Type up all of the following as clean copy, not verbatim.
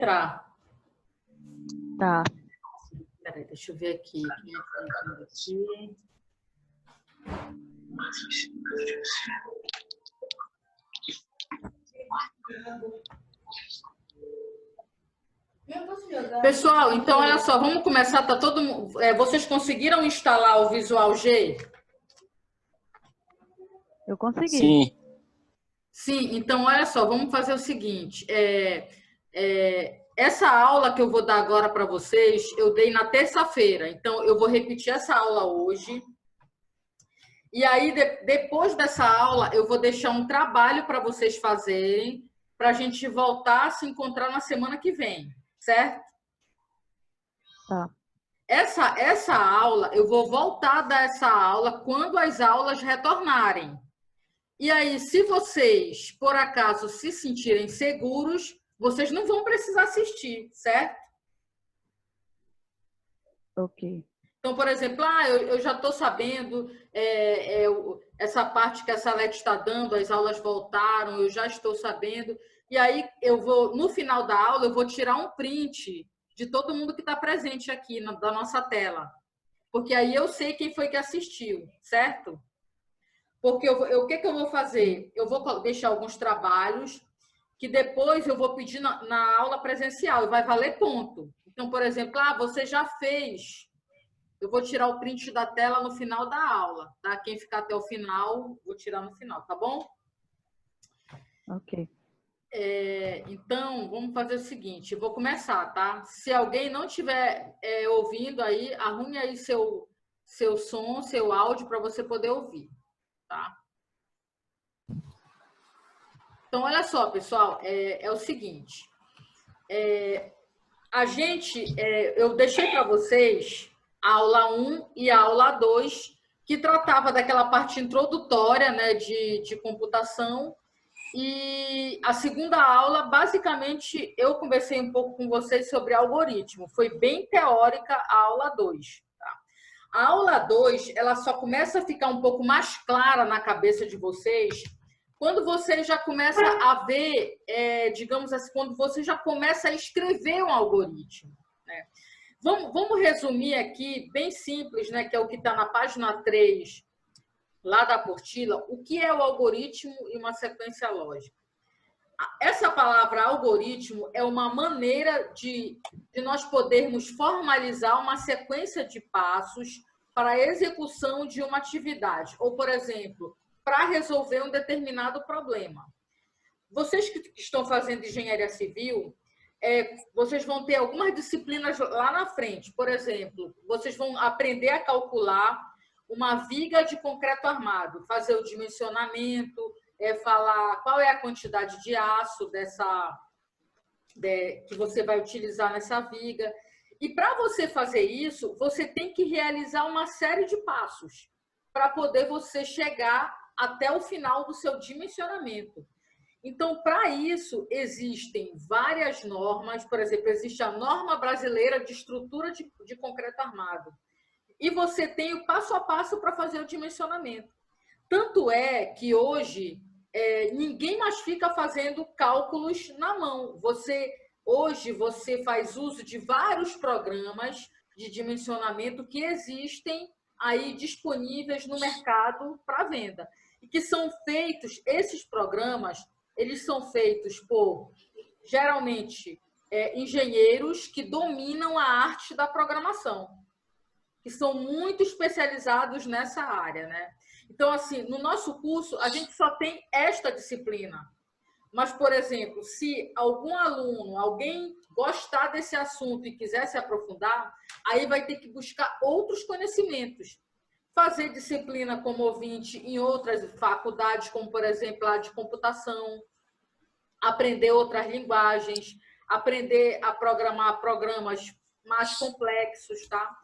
Entrar. Tá. Peraí, deixa eu ver aqui. Quem é que tá entrando aqui? Pessoal, então olha só, vamos começar. Tá todo mundo. Vocês conseguiram instalar o Visual G? Eu consegui. Sim. Sim, então olha só, vamos fazer o seguinte. Essa aula que eu vou dar agora para vocês, eu dei na terça-feira. Então, eu vou repetir essa aula hoje. E aí, depois dessa aula, eu vou deixar um trabalho para vocês fazerem, para a gente voltar a se encontrar na semana que vem, certo? Tá. Essa aula, eu vou voltar a dar essa aula quando as aulas retornarem. E aí, se vocês, por acaso, se sentirem seguros, vocês não vão precisar assistir, certo? Ok. Então, por exemplo, eu já estou sabendo essa parte que a Salete está dando, as aulas voltaram, eu já estou sabendo. E aí, no final da aula, eu vou tirar um print de todo mundo que está presente aqui da nossa tela. Porque aí eu sei quem foi que assistiu, certo? Porque o que eu vou fazer? Eu vou deixar alguns trabalhos que depois eu vou pedir na aula presencial e vai valer ponto. Então, por exemplo, você já fez. Eu vou tirar o print da tela no final da aula, tá? Quem ficar até o final, vou tirar no final, tá bom? Ok. Então, vamos fazer o seguinte, eu vou começar, tá? Se alguém não estiver ouvindo aí, arrume aí seu som, seu áudio para você poder ouvir, tá? Então, olha só, pessoal, é o seguinte, eu deixei para vocês a aula 1 e a aula 2, que tratava daquela parte introdutória, né, de computação, e a segunda aula, basicamente, eu conversei um pouco com vocês sobre algoritmo, foi bem teórica a aula 2. Tá? A aula 2, ela só começa a ficar um pouco mais clara na cabeça de vocês quando você já começa a ver, digamos assim, quando você já começa a escrever um algoritmo. Né? Vamos resumir aqui, bem simples, né, que é o que está na página 3, lá da apostila, o que é o algoritmo e uma sequência lógica. Essa palavra algoritmo é uma maneira de nós podermos formalizar uma sequência de passos para a execução de uma atividade. Ou, por exemplo, para resolver um determinado problema. Vocês que estão fazendo engenharia civil, vocês vão ter algumas disciplinas lá na frente. Por exemplo, vocês vão aprender a calcular uma viga de concreto armado, fazer o dimensionamento, falar qual é a quantidade de aço que você vai utilizar nessa viga. E para você fazer isso, você tem que realizar uma série de passos para poder você chegar até o final do seu dimensionamento. Então, para isso, existem várias normas. Por exemplo, existe a norma brasileira de estrutura de concreto armado. E você tem o passo a passo para fazer o dimensionamento. Tanto é que hoje ninguém mais fica fazendo cálculos na mão. Hoje você faz uso de vários programas de dimensionamento que existem aí disponíveis no mercado para venda. E que são feitos, esses programas, eles são feitos por, geralmente, engenheiros que dominam a arte da programação, que são muito especializados nessa área, né? Então, assim, no nosso curso, a gente só tem esta disciplina. Mas, por exemplo, se algum aluno, alguém gostar desse assunto e quiser se aprofundar, aí vai ter que buscar outros conhecimentos. Fazer disciplina como ouvinte em outras faculdades, como, por exemplo, a de computação, aprender outras linguagens, aprender a programar programas mais complexos, tá?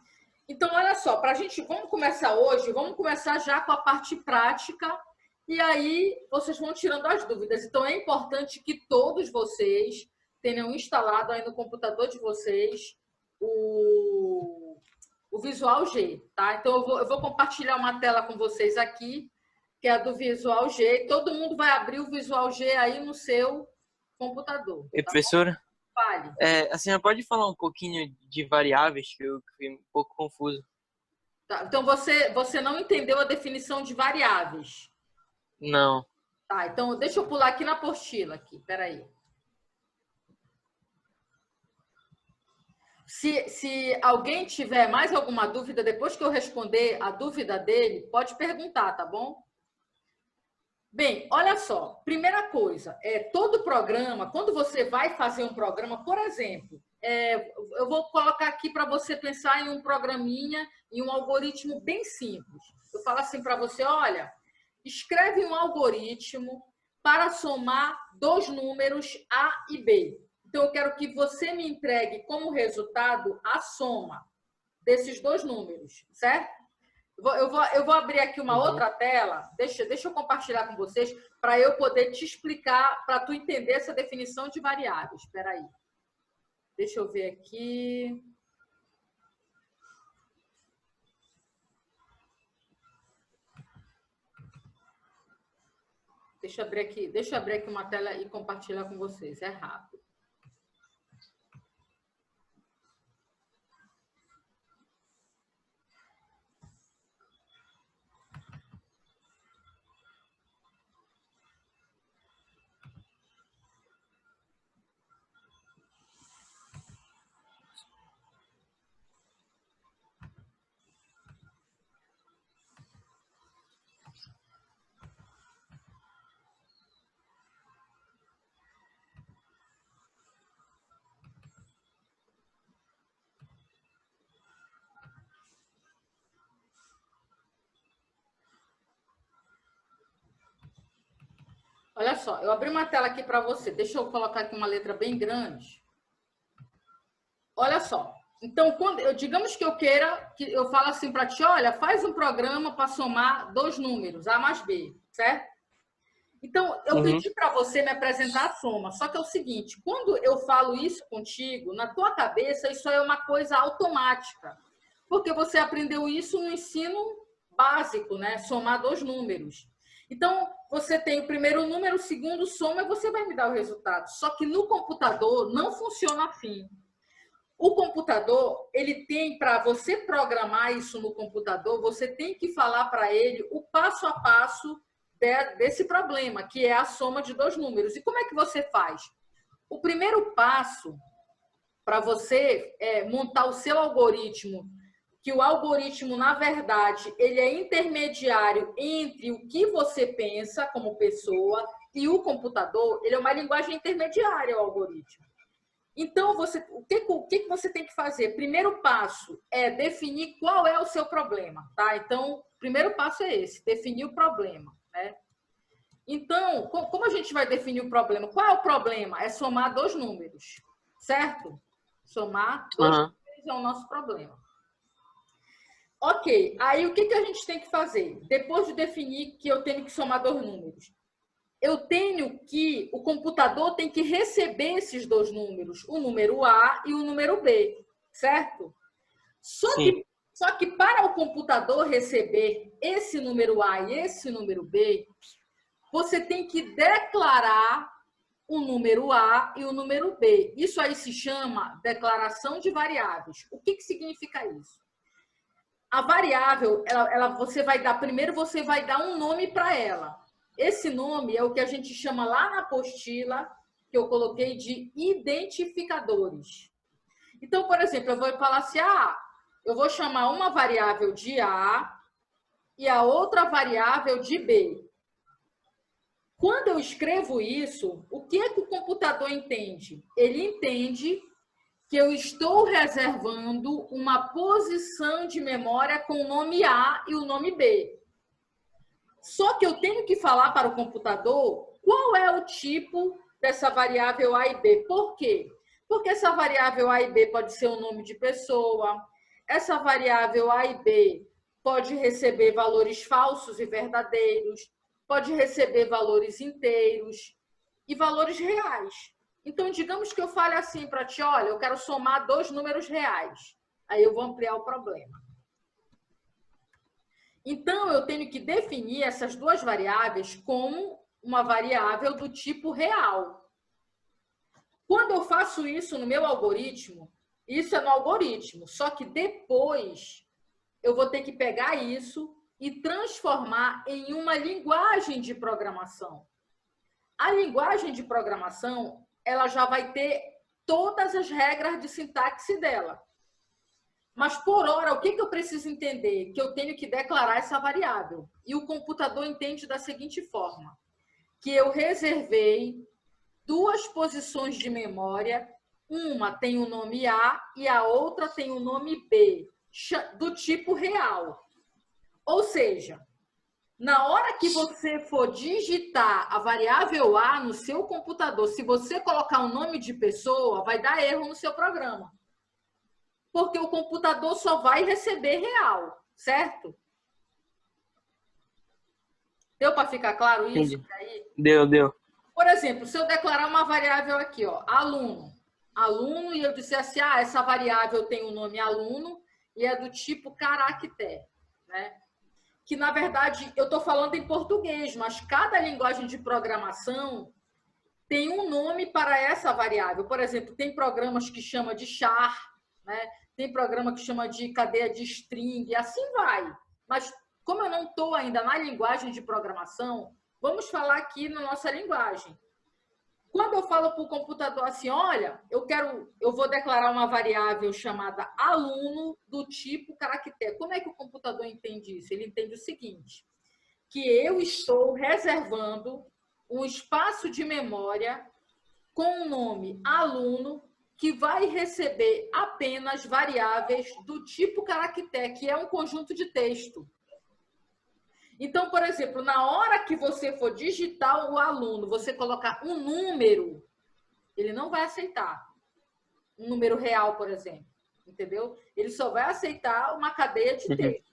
Então, olha só, vamos começar hoje, vamos começar já com a parte prática, e aí vocês vão tirando as dúvidas. Então, é importante que todos vocês tenham instalado aí no computador de vocês o Visual G, tá? Então, eu vou compartilhar uma tela com vocês aqui, que é a do Visual G. Todo mundo vai abrir o Visual G aí no seu computador. E Tá, professora? Fale. A senhora pode falar um pouquinho de variáveis, que eu fiquei um pouco confuso. Tá, então, você não entendeu a definição de variáveis. Não. Tá, então deixa eu pular aqui na apostila. Aqui, peraí. Se alguém tiver mais alguma dúvida, depois que eu responder a dúvida dele, pode perguntar, tá bom? Bem, olha só. Primeira coisa, todo programa, quando você vai fazer um programa, por exemplo, eu vou colocar aqui para você pensar em um programinha, em um algoritmo bem simples. Eu falo assim para você, olha, escreve um algoritmo para somar dois números A e B. Então, eu quero que você me entregue como resultado a soma desses dois números, certo? Eu vou abrir aqui uma outra tela. Deixa eu compartilhar com vocês para eu poder te explicar, para tu entender essa definição de variáveis. Espera aí. Deixa eu ver aqui. Deixa eu abrir aqui uma tela e compartilhar com vocês. É rápido. Olha só, eu abri uma tela aqui para você. Deixa eu colocar aqui uma letra bem grande. Olha só. Então, digamos que eu queira, que eu falo assim para ti, olha, faz um programa para somar dois números, A mais B, certo? Então, eu pedi para você me apresentar a soma. Só que é o seguinte, quando eu falo isso contigo, na tua cabeça, isso é uma coisa automática. Porque você aprendeu isso no ensino básico, né? Somar dois números. Então, você tem o primeiro número, o segundo soma e você vai me dar o resultado. Só que no computador não funciona assim. O computador, ele tem, para você programar isso no computador, você tem que falar para ele o passo a passo desse problema, que é a soma de dois números. E como é que você faz? O primeiro passo para você montar o seu algoritmo, que o algoritmo, na verdade, ele é intermediário entre o que você pensa como pessoa e o computador, ele é uma linguagem intermediária, o algoritmo. Então, o que você tem que fazer? Primeiro passo é definir qual é o seu problema, tá? Então, o primeiro passo é esse, definir o problema, né? Então, como a gente vai definir o problema? Qual é o problema? É somar dois números, certo? Somar dois números é o nosso problema. Ok, aí o que a gente tem que fazer? Depois de definir que eu tenho que somar dois números, o computador tem que receber esses dois números, o número A e o número B, certo? Só que para o computador receber esse número A e esse número B, você tem que declarar o número A e o número B. Isso aí se chama declaração de variáveis. O que significa isso? A variável, primeiro você vai dar um nome para ela. Esse nome é o que a gente chama lá na apostila, que eu coloquei de identificadores. Então, por exemplo, eu vou falar assim, eu vou chamar uma variável de A e a outra variável de B. Quando eu escrevo isso, o que é que o computador entende? Ele entende que eu estou reservando uma posição de memória com o nome A e o nome B. Só que eu tenho que falar para o computador qual é o tipo dessa variável A e B. Por quê? Porque essa variável A e B pode ser um nome de pessoa, essa variável A e B pode receber valores falsos e verdadeiros, pode receber valores inteiros e valores reais. Então, digamos que eu fale assim para ti, olha, eu quero somar dois números reais. Aí eu vou ampliar o problema. Então, eu tenho que definir essas duas variáveis como uma variável do tipo real. Quando eu faço isso no meu algoritmo, isso é no algoritmo, só que depois eu vou ter que pegar isso e transformar em uma linguagem de programação. A linguagem de programação, ela já vai ter todas as regras de sintaxe dela. Mas, por hora, o que eu preciso entender? Que eu tenho que declarar essa variável. E o computador entende da seguinte forma, que eu reservei 2 posições de memória, uma tem o nome A e a outra tem o nome B, do tipo real. Ou seja, na hora que você for digitar a variável A no seu computador, se você colocar um nome de pessoa, vai dar erro no seu programa. Porque o computador só vai receber real, certo? Deu para ficar claro isso? Entendi. Deu. Por exemplo, se eu declarar uma variável aqui, ó, aluno, e eu disser assim, essa variável tem o nome aluno e é do tipo caractere, né? Que, na verdade, eu estou falando em português, mas cada linguagem de programação tem um nome para essa variável. Por exemplo, tem programas que chama de char, né? Tem programa que chama de cadeia de string, e assim vai. Mas, como eu não estou ainda na linguagem de programação, vamos falar aqui na nossa linguagem. Quando eu falo para o computador assim, olha, eu vou declarar uma variável chamada aluno do tipo caractere. Como é que o computador entende isso? Ele entende o seguinte, que eu estou reservando um espaço de memória com o nome aluno que vai receber apenas variáveis do tipo caractere, que é um conjunto de texto. Então, por exemplo, na hora que você for digitar o aluno, você colocar um número, ele não vai aceitar. Um número real, por exemplo. Entendeu? Ele só vai aceitar uma cadeia de texto.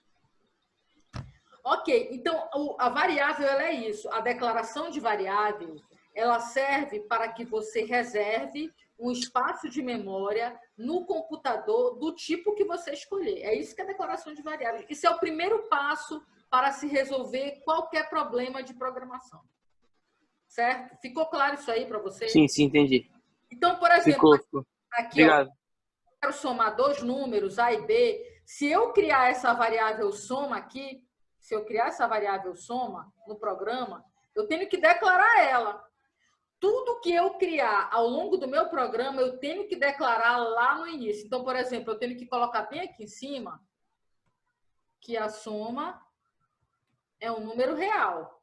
Ok, então a variável ela é isso. A declaração de variável, ela serve para que você reserve um espaço de memória no computador do tipo que você escolher. É isso que é a declaração de variável. Isso é o primeiro passo para se resolver qualquer problema de programação. Certo? Ficou claro isso aí para você? Sim, entendi. Então, por exemplo, Ficou. aqui, Obrigado. eu quero somar 2 números, A e B. Se eu criar essa variável soma aqui, se eu criar essa variável soma no programa, eu tenho que declarar ela. Tudo que eu criar ao longo do meu programa, eu tenho que declarar lá no início. Então, por exemplo, eu tenho que colocar bem aqui em cima que a soma é um número real.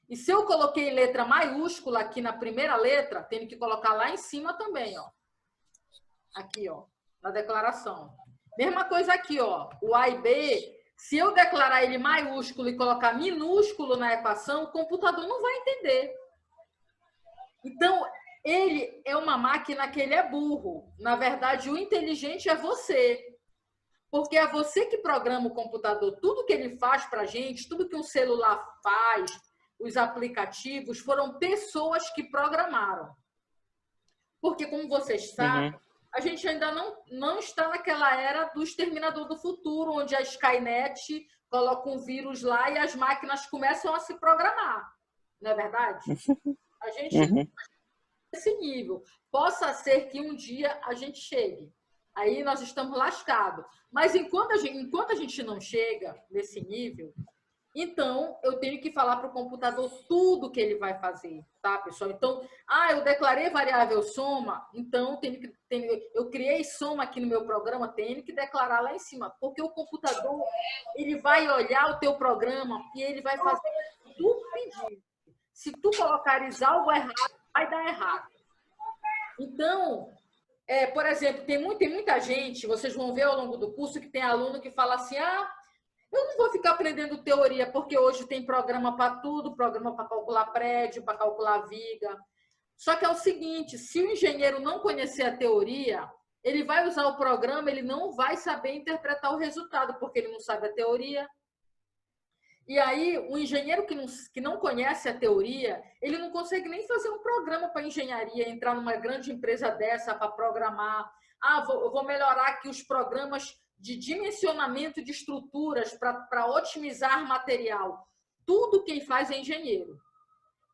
E se eu coloquei letra maiúscula aqui na primeira letra, tenho que colocar lá em cima também, ó. Aqui, ó, na declaração. Mesma coisa aqui, ó. O A e B, se eu declarar ele maiúsculo e colocar minúsculo na equação, o computador não vai entender. Então, ele é uma máquina que ele é burro. Na verdade, o inteligente é você. Porque é você que programa o computador. Tudo que ele faz para a gente, tudo que um celular faz, os aplicativos, foram pessoas que programaram. Porque, como vocês sabem, a gente ainda não está naquela era do Exterminador do Futuro, onde a Skynet coloca um vírus lá e as máquinas começam a se programar. Não é verdade? A gente nesse nível. Possa ser que um dia a gente chegue. Aí nós estamos lascados. Mas enquanto a gente não chega nesse nível, então eu tenho que falar para o computador tudo que ele vai fazer, tá, pessoal? Então, eu declarei variável soma, então eu criei soma aqui no meu programa, tenho que declarar lá em cima, porque o computador ele vai olhar o teu programa e ele vai fazer o que tu pedir. Se tu colocares algo errado, vai dar errado. Então, por exemplo, tem muita gente, vocês vão ver ao longo do curso, que tem aluno que fala assim, eu não vou ficar aprendendo teoria, porque hoje tem programa para tudo, programa para calcular prédio, para calcular viga. Só que é o seguinte, se o engenheiro não conhecer a teoria, ele vai usar o programa, ele não vai saber interpretar o resultado, porque ele não sabe a teoria. E aí, o engenheiro que não conhece a teoria, ele não consegue nem fazer um programa para engenharia, entrar numa grande empresa dessa para programar. Eu vou melhorar aqui os programas de dimensionamento de estruturas para otimizar material. Tudo quem faz é engenheiro.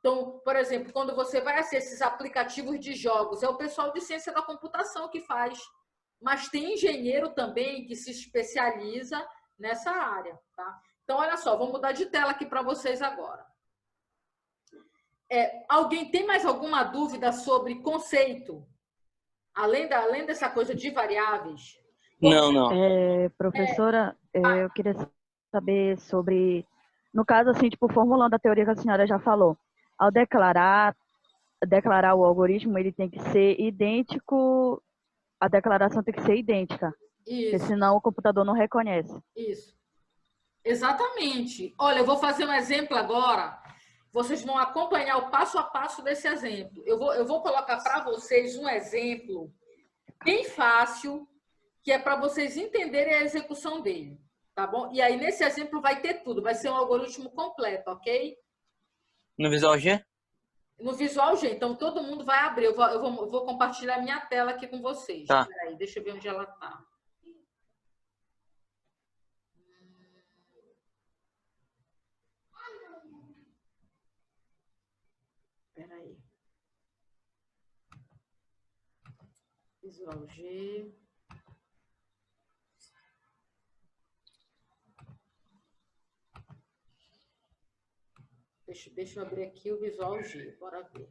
Então, por exemplo, quando você vai acessar esses aplicativos de jogos, é o pessoal de ciência da computação que faz. Mas tem engenheiro também que se especializa nessa área, tá? Então, olha só, vou mudar de tela aqui para vocês agora. Alguém tem mais alguma dúvida sobre conceito? Além dessa coisa de variáveis? Não. Professora, eu queria saber sobre, no caso, assim, tipo, formulando a teoria que a senhora já falou, ao declarar o algoritmo, ele tem que ser idêntico, a declaração tem que ser idêntica, porque senão o computador não reconhece. Isso. Exatamente. Olha, eu vou fazer um exemplo agora. Vocês vão acompanhar o passo a passo desse exemplo. Eu vou colocar para vocês um exemplo bem fácil, que é para vocês entenderem a execução dele, tá bom? E aí, nesse exemplo, vai ter tudo. Vai ser um algoritmo completo, ok? No Visual G? No Visual G. Então, todo mundo vai abrir. Eu vou compartilhar minha tela aqui com vocês. Tá. Peraí, deixa eu ver onde ela está. Peraí. Visual G. Deixa eu abrir aqui o Visual G. Bora ver.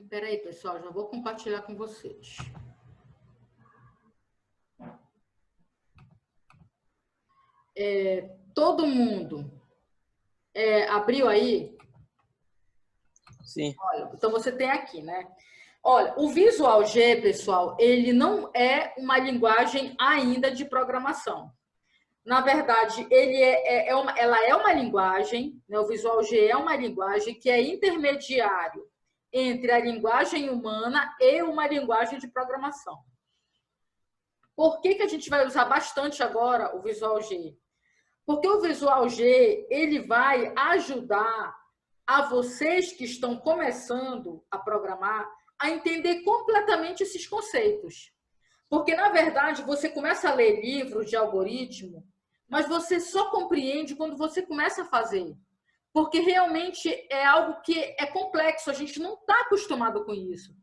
Peraí, pessoal, já vou compartilhar com vocês. Todo mundo abriu aí? Sim. Olha, então você tem aqui, né? Olha, o Visual G, pessoal, ele não é uma linguagem ainda de programação. Na verdade, ela é uma linguagem, né? O Visual G é uma linguagem que é intermediário entre a linguagem humana e uma linguagem de programação. Por que a gente vai usar bastante agora o Visual G? Porque o Visual G ele vai ajudar a vocês que estão começando a programar a entender completamente esses conceitos. Porque, na verdade, você começa a ler livros de algoritmo, mas você só compreende quando você começa a fazer. Porque realmente é algo que é complexo, a gente não está acostumado com isso.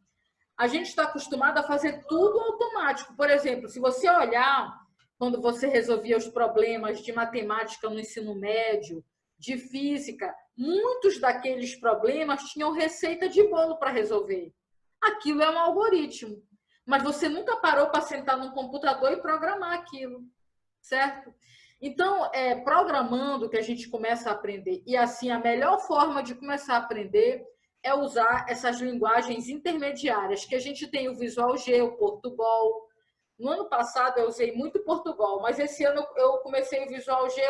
A gente está acostumado a fazer tudo automático. Por exemplo, se você olhar quando você resolvia os problemas de matemática no ensino médio, de física, muitos daqueles problemas tinham receita de bolo para resolver. Aquilo é um algoritmo. Mas você nunca parou para sentar num computador e programar aquilo, certo? Então, programando que a gente começa a aprender. E assim, a melhor forma de começar a aprender é usar essas linguagens intermediárias, que a gente tem o Visual G, o Portugal. No ano passado eu usei muito Portugal, mas esse ano eu comecei o Visual G,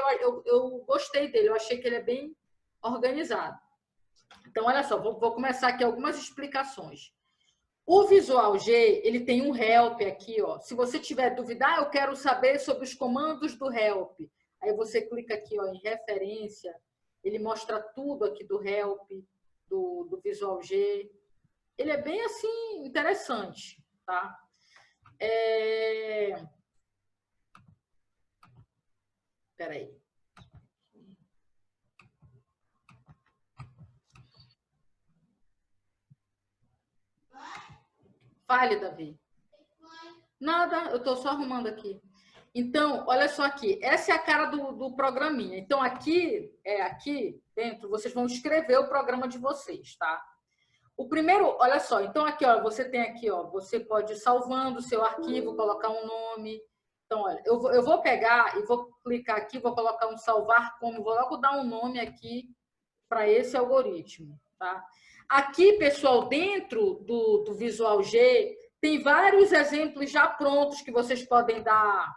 eu gostei dele, eu achei que ele é bem organizado. Então, olha só, vou começar aqui algumas explicações. O Visual G, ele tem um help aqui, ó. Se você tiver dúvida, eu quero saber sobre os comandos do help. Aí você clica aqui, ó, em referência, ele mostra tudo aqui do help, do Visual G. Ele é bem, assim, interessante, tá? Peraí. Fale, Davi. Nada, eu estou só arrumando aqui. Então, olha só aqui. Essa é a cara do programinha. Então, aqui dentro, vocês vão escrever o programa de vocês, tá? O primeiro, olha só. Então, aqui, ó, você tem aqui, ó, você pode ir salvando o seu arquivo, colocar um nome. Então, olha, eu vou pegar e vou clicar aqui, vou colocar um salvar como, vou logo dar um nome aqui para esse algoritmo, tá? Aqui, pessoal, dentro do Visual G, tem vários exemplos já prontos que vocês podem dar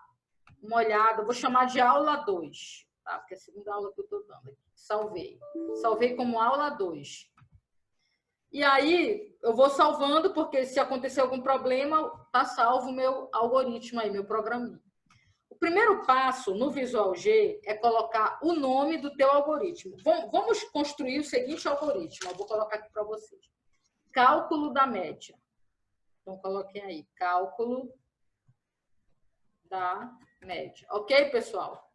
uma olhada. Eu vou chamar de aula 2, tá? Porque é a segunda aula que eu estou dando aqui. Salvei. Salvei como aula 2. E aí, eu vou salvando, porque se acontecer algum problema, tá salvo o meu algoritmo aí, meu programinha. O primeiro passo no Visual G é colocar o nome do teu algoritmo. Vamos construir o seguinte algoritmo. Eu vou colocar aqui para vocês. Cálculo da média. Então, coloquem aí. Cálculo da média. Ok, pessoal?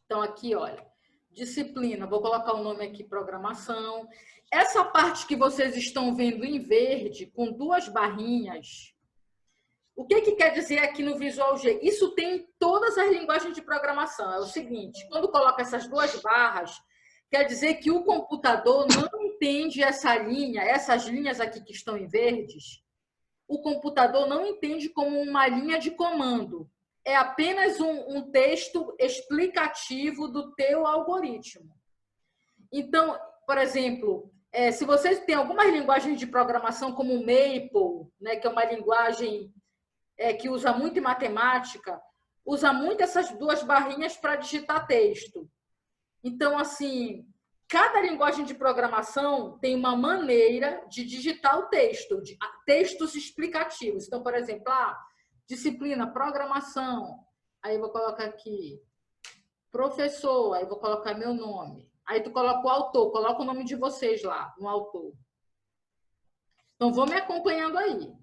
Então, aqui, olha. Disciplina. Vou colocar o nome aqui, programação. Essa parte que vocês estão vendo em verde, com 2 barrinhas... O que quer dizer aqui no Visual G? Isso tem em todas as linguagens de programação. É o seguinte, quando coloca essas 2 barras, quer dizer que o computador não entende essa linha, essas linhas aqui que estão em verdes, o computador não entende como uma linha de comando. É apenas um texto explicativo do teu algoritmo. Então, por exemplo, se vocês têm algumas linguagens de programação, como o Maple, né, que é uma linguagem... que usa muito em matemática, usa muito essas 2 barrinhas para digitar texto. Então, assim, cada linguagem de programação tem uma maneira de digitar o texto, textos explicativos. Então, por exemplo, disciplina, programação. Aí eu vou colocar aqui, professor, aí eu vou colocar meu nome. Aí tu coloca o autor, coloca o nome de vocês lá, no autor. Então, vou me acompanhando aí.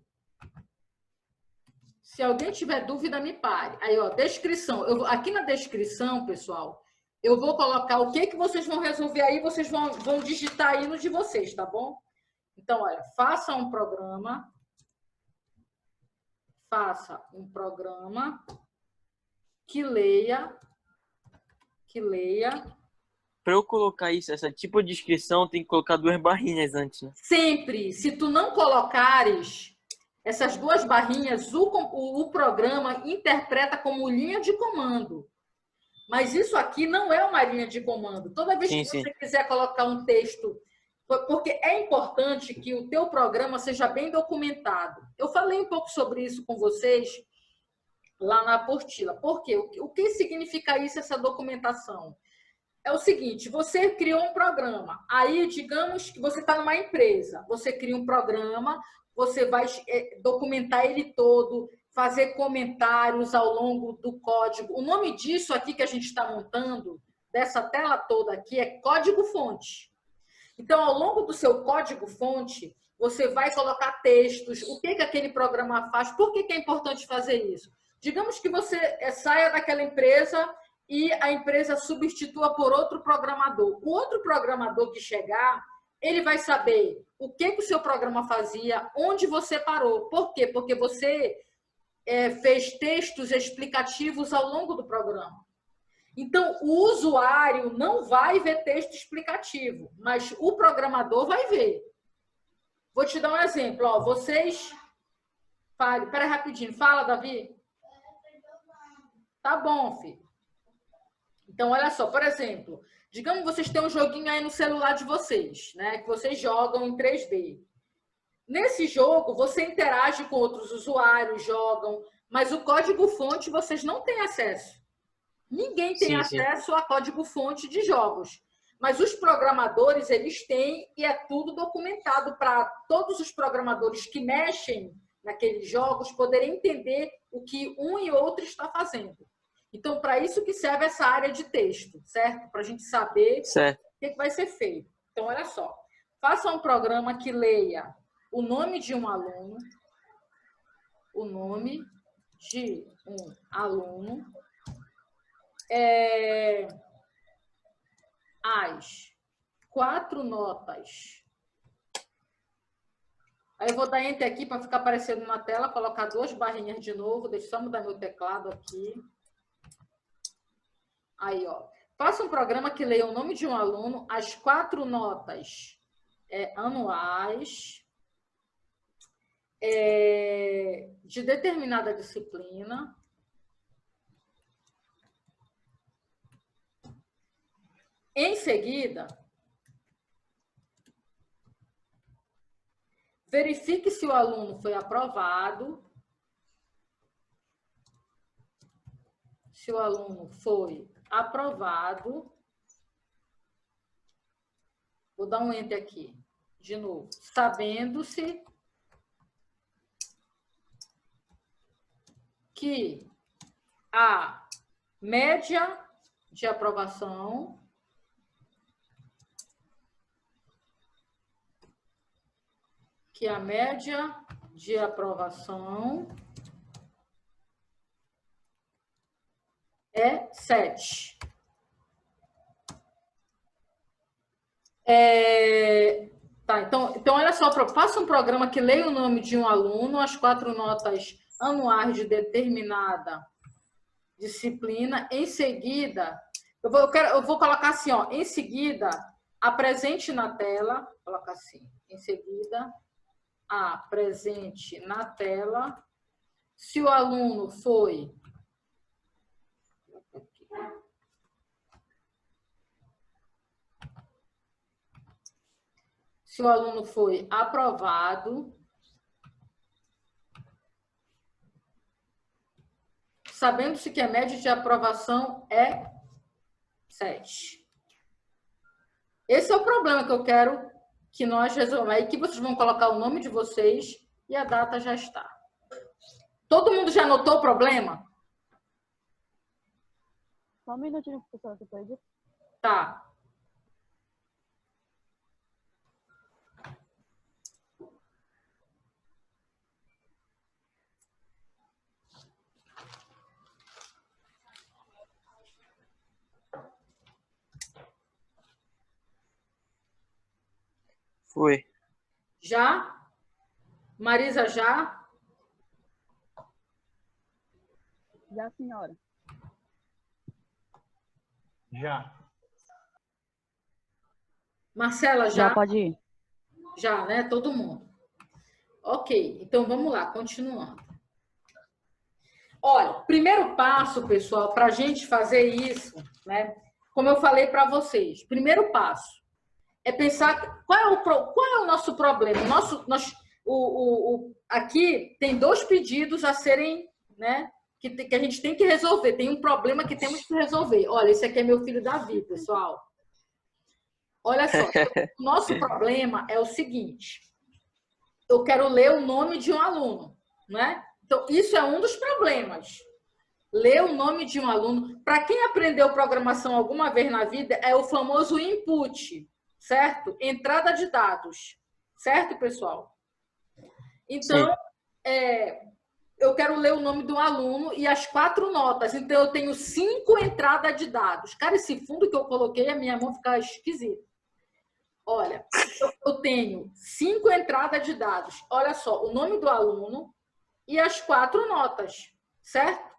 Se alguém tiver dúvida, me pare. Aí, ó, descrição. Aqui na descrição, pessoal, eu vou colocar o que vocês vão resolver aí, vocês vão digitar aí no de vocês, tá bom? Então, olha, faça um programa que leia. Para eu colocar isso, essa tipo de descrição, tem que colocar 2 barrinhas antes, né? Sempre. Se tu não colocares essas 2 barrinhas, o programa interpreta como linha de comando. Mas isso aqui não é uma linha de comando. Toda vez que você quiser colocar um texto, porque é importante que o teu programa seja bem documentado. Eu falei um pouco sobre isso com vocês lá na apostila. Por quê? O que significa isso, essa documentação? É o seguinte, você criou um programa. Aí, digamos que você está numa empresa. Você cria um programa, você vai documentar ele todo, fazer comentários ao longo do código. O nome disso aqui que a gente está montando, dessa tela toda aqui, é código-fonte. Então, ao longo do seu código-fonte, você vai colocar textos, o que aquele programa faz, por que é importante fazer isso? Digamos que você saia daquela empresa e a empresa substitua por outro programador. O outro programador que chegar, ele vai saber o que o seu programa fazia, onde você parou. Por quê? Porque você fez textos explicativos ao longo do programa. Então, o usuário não vai ver texto explicativo, mas o programador vai ver. Vou te dar um exemplo. Ó, vocês... Fale. Espera aí rapidinho. Fala, Davi. Tá bom, filho. Então, olha só. Por exemplo, digamos que vocês têm um joguinho aí no celular de vocês, né? Que vocês jogam em 3D. Nesse jogo, você interage com outros usuários, jogam, mas o código-fonte vocês não têm acesso. Ninguém tem acesso a código-fonte de jogos. Mas os programadores, eles têm, e é tudo documentado para todos os programadores que mexem naqueles jogos poderem entender o que um e outro está fazendo. Então, para isso que serve essa área de texto, certo? Para a gente saber o que vai ser feito. Então, olha só. Faça um programa que leia o nome de um aluno, as 4 notas. Aí eu vou dar Enter aqui para ficar aparecendo na tela, colocar 2 barrinhas de novo. Deixa eu só mudar meu teclado aqui. Aí, ó. Faça um programa que leia o nome de um aluno, as 4 notas anuais de determinada disciplina. Em seguida, verifique se o aluno foi aprovado. Se o aluno foi aprovado, vou dar um Enter aqui, de novo. Sabendo-se que a média de aprovação é 7. Tá, então olha só, faça um programa que leia o nome de um aluno, as 4 notas anuais de determinada disciplina. Em seguida, eu vou colocar assim, ó, em seguida, apresente na tela, vou colocar assim, em seguida, apresente na tela, se o aluno foi aprovado, sabendo-se que a média de aprovação é 7. Esse é o problema que eu quero que nós resolvamos. Aí que vocês vão colocar o nome de vocês e a data já está. Todo mundo já anotou o problema? Só um minutinho, professora, que eu tô editando. Tá. Foi. Já? Marisa, já? Já, senhora. Já. Marcela, já? Já pode ir. Já, né? Todo mundo. Ok, então vamos lá, continuando. Olha, primeiro passo, pessoal, para a gente fazer isso, né? Como eu falei para vocês, primeiro passo é pensar qual é o nosso problema. Aqui tem 2 pedidos a serem, né? Que a gente tem que resolver. Tem um problema que temos que resolver. Olha, esse aqui é meu filho Davi, pessoal. Olha só, o nosso problema é o seguinte: eu quero ler o nome de um aluno, né? Então, isso é um dos problemas. Ler o nome de um aluno. Para quem aprendeu programação alguma vez na vida, é o famoso input, certo? Entrada de dados, certo, pessoal? Então, eu quero ler o nome do aluno e as 4 notas. Então, eu tenho 5 entradas de dados. Cara, esse fundo que eu coloquei, a minha mão fica esquisita. Olha, eu tenho 5 entradas de dados. Olha só, o nome do aluno e as 4 notas, certo?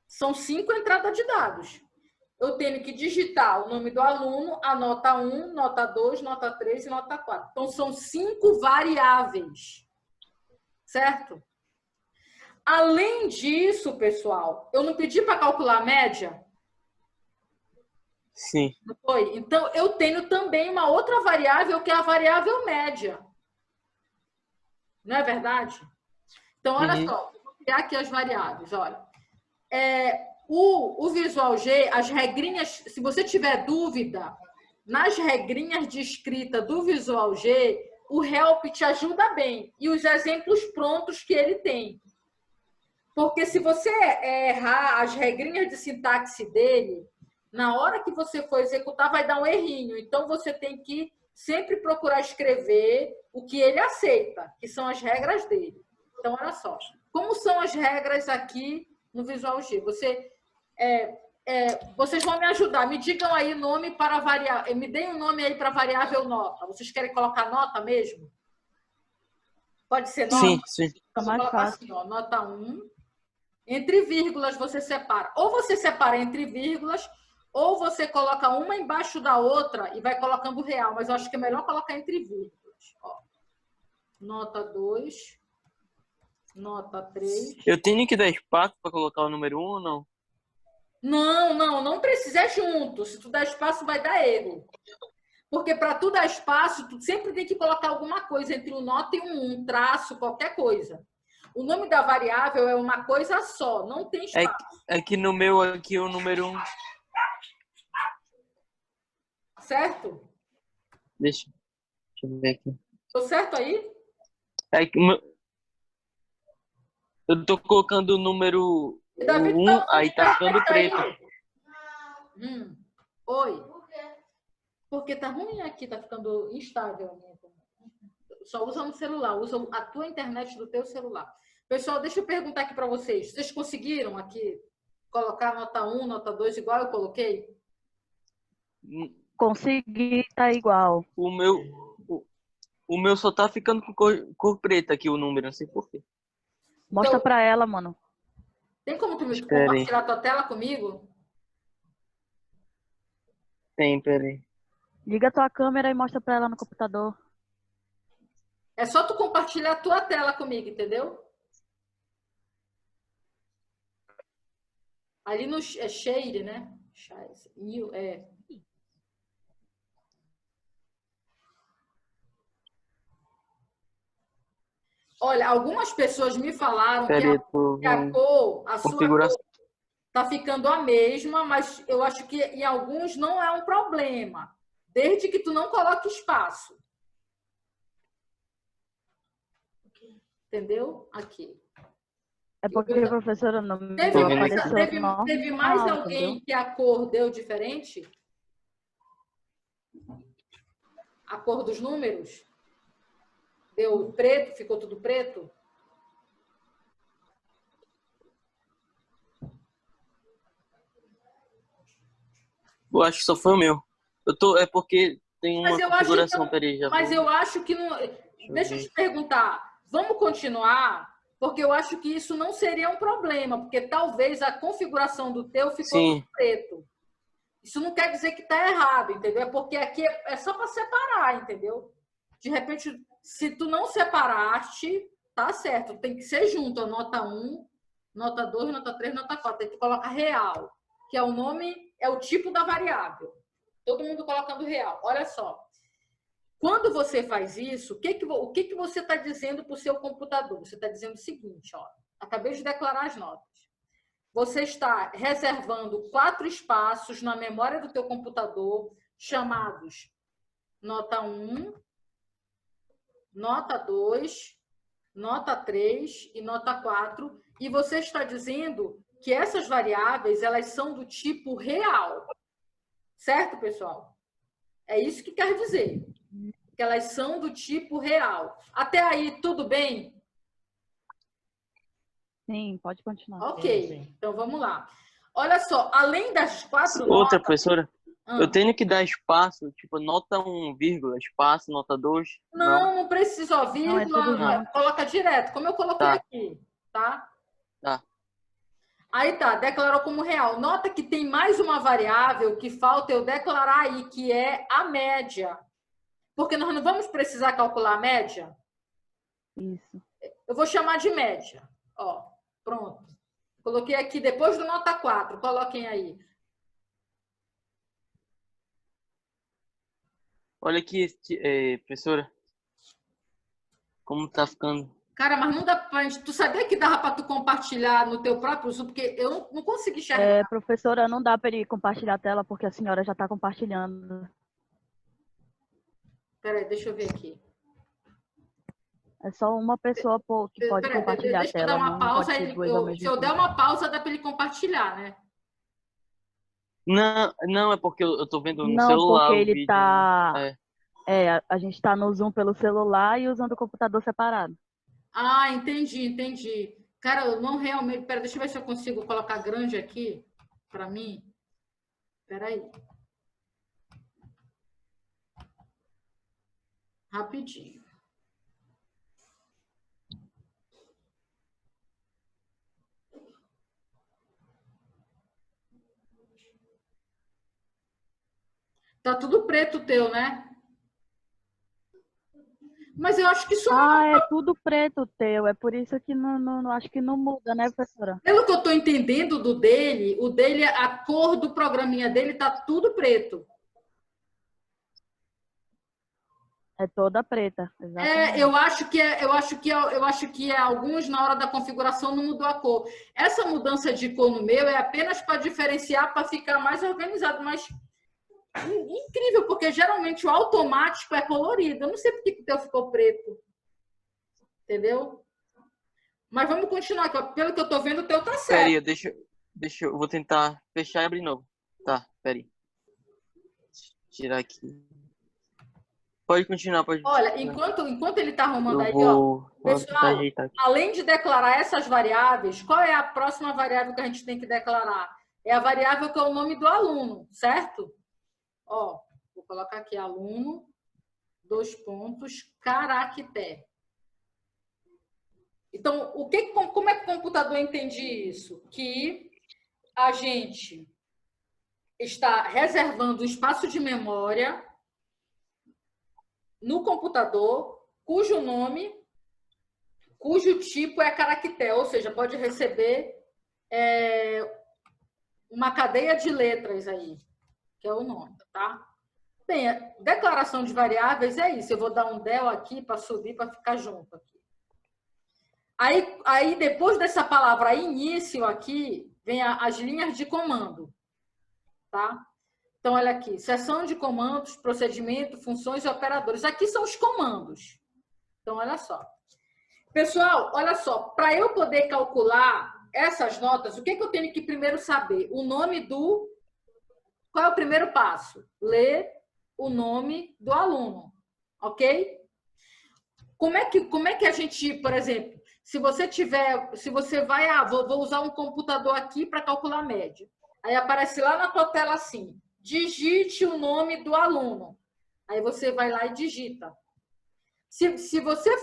São 5 entradas de dados. Eu tenho que digitar o nome do aluno, a nota 1, nota 2, nota 3 e nota 4. Então, são 5 variáveis, certo? Além disso, pessoal, eu não pedi para calcular a média? Sim. Não foi? Então, eu tenho também uma outra variável, que é a variável média. Não é verdade? Então, olha só, vou criar aqui as variáveis. Olha, o Visual G, as regrinhas, se você tiver dúvida, nas regrinhas de escrita do Visual G, o Help te ajuda bem. E os exemplos prontos que ele tem. Porque se você errar as regrinhas de sintaxe dele, na hora que você for executar, vai dar um errinho. Então, você tem que sempre procurar escrever o que ele aceita, que são as regras dele. Então, olha só. Como são as regras aqui no Visual G? Vocês vão me ajudar. Me digam aí nome para variável. Me deem um nome aí para variável nota. Vocês querem colocar nota mesmo? Pode ser nota? Sim, sim. Então, vou colocar assim, ó, nota 1. Entre vírgulas você separa. Ou você separa entre vírgulas, ou você coloca uma embaixo da outra e vai colocando real. Mas eu acho que é melhor colocar entre vírgulas. Ó. Nota 2. Nota 3. Eu tenho que dar espaço para colocar o número 1 ou não? Não precisa, é junto. Se tu dar espaço, vai dar erro. Porque para tu dar espaço, tu sempre tem que colocar alguma coisa entre um nota e um traço, qualquer coisa. O nome da variável é uma coisa só, não tem espaço. É que no meu aqui o número 1. Certo? Deixa eu ver aqui. Tô certo aí? É que eu tô colocando o número E Davi, o 1, aí tá ficando preto. Oi. Porque tá ruim aqui, tá ficando instável. Só usa no celular, usa a tua internet do teu celular. Pessoal, deixa eu perguntar aqui para vocês. Vocês conseguiram aqui colocar nota 1, nota 2 igual eu coloquei? Consegui, tá igual. O meu só tá ficando com cor preta aqui o número, não sei por quê. Mostra pra ela, mano. Tem como tu Espera aí. compartilhar tua tela comigo? Tem, peraí. Liga tua câmera e mostra pra ela no computador. É só tu compartilhar a tua tela comigo, entendeu? Ali no share, né? Olha, algumas pessoas me falaram que a cor, a sua cor tá ficando a mesma, mas eu acho que em alguns não é um problema, desde que tu não coloque espaço. Entendeu? Aqui. É porque a professora não me teve mais alguém entendeu? Que a cor deu diferente? A cor dos números? Deu preto? Ficou tudo preto? Eu acho que só foi o meu. É porque tem uma configuração, peraí, já mas eu acho que não. Deixa eu te perguntar. Vamos continuar? Porque eu acho que isso não seria um problema, porque talvez a configuração do teu ficou tudo preto. Isso não quer dizer que está errado, entendeu? É porque aqui é só para separar, entendeu? De repente, se tu não separaste, tá certo. Tem que ser junto, a nota 1, nota 2, nota 3, nota 4. Tem que colocar real, que é o nome, é o tipo da variável. Todo mundo colocando real. Olha só. Quando você faz isso, o que você está dizendo para o seu computador? Você está dizendo o seguinte, ó. Acabei de declarar as notas. Você está reservando 4 espaços na memória do teu computador, chamados nota 1, nota 2, nota 3 e nota 4. E você está dizendo que essas variáveis, elas são do tipo real. Certo, pessoal? É isso que quer dizer. Que elas são do tipo real. Até aí, tudo bem? Sim, pode continuar. Ok, sim. Então vamos lá. Olha só, além das 4 Outra, notas... professora, eu tenho que dar espaço, tipo, nota 1, vírgula, espaço, nota 2? Não precisa, ó, vírgula, não, coloca direto, como eu coloquei aqui, tá? Tá. Aí tá, declarou como real. Nota que tem mais uma variável que falta eu declarar aí, que é a média. Porque nós não vamos precisar calcular a média? Isso. Eu vou chamar de média. Ó, pronto. Coloquei aqui depois do nota 4. Coloquem aí. Olha aqui, professora. Como tá ficando. Cara, mas não dá pra... Tu sabia que dava para tu compartilhar no teu próprio Zoom? Porque eu não consegui enxergar. Professora, não dá para ele compartilhar a tela porque a senhora já está compartilhando. Peraí, deixa eu ver aqui. É só uma pessoa que pode compartilhar a tela. Deixa eu dar uma pausa. Se eu der uma pausa, dá para ele compartilhar, né? Não, é porque eu tô vendo no celular. Não, porque ele tá... a gente tá no Zoom pelo celular e usando o computador separado. Ah, entendi. Cara, eu não realmente... Pera, deixa eu ver se eu consigo colocar grande aqui para mim. Peraí. Rapidinho. Tá tudo preto o teu, né? Mas eu acho que isso é tudo preto o teu. É por isso que não acho que não muda, né, professora? Pelo que eu estou entendendo o dele, a cor do programinha dele tá tudo preto. É toda preta, exatamente. Eu acho que alguns na hora da configuração não mudou a cor. Essa mudança de cor no meu é apenas para diferenciar, para ficar mais organizado, mas incrível, porque geralmente o automático é colorido. Eu não sei por que o teu ficou preto. Entendeu? Mas vamos continuar, pelo que eu estou vendo, o teu tá certo. Peraí, eu vou tentar fechar e abrir novo. Tá, peraí. Tirar aqui. Pode continuar, pode continuar. Olha, enquanto ele está arrumando aí, vou pessoal, ajeitar aqui. além de declarar essas variáveis, qual é a próxima variável que a gente tem que declarar? É a variável que é o nome do aluno, certo? Ó, vou colocar aqui aluno, 2 pontos, caractere. Então, como é que o computador entende isso? Que a gente está reservando um espaço de memória no computador, cujo tipo é caractere, ou seja, pode receber uma cadeia de letras aí, que é o nome, tá? Bem, a declaração de variáveis é isso. Eu vou dar um del aqui para subir, para ficar junto aqui. Aí, depois dessa palavra início aqui, vem as linhas de comando, tá? Então, olha aqui, seção de comandos, procedimento, funções e operadores. Aqui são os comandos. Então, olha só. Pessoal, olha só, para eu poder calcular essas notas, o que eu tenho que primeiro saber? O nome do... Qual é o primeiro passo? Ler o nome do aluno, ok? Como é que a gente, por exemplo, se você vai, vou usar um computador aqui para calcular a média. Aí aparece lá na tua tela assim, digite o nome do aluno. Aí você vai lá e digita. Se você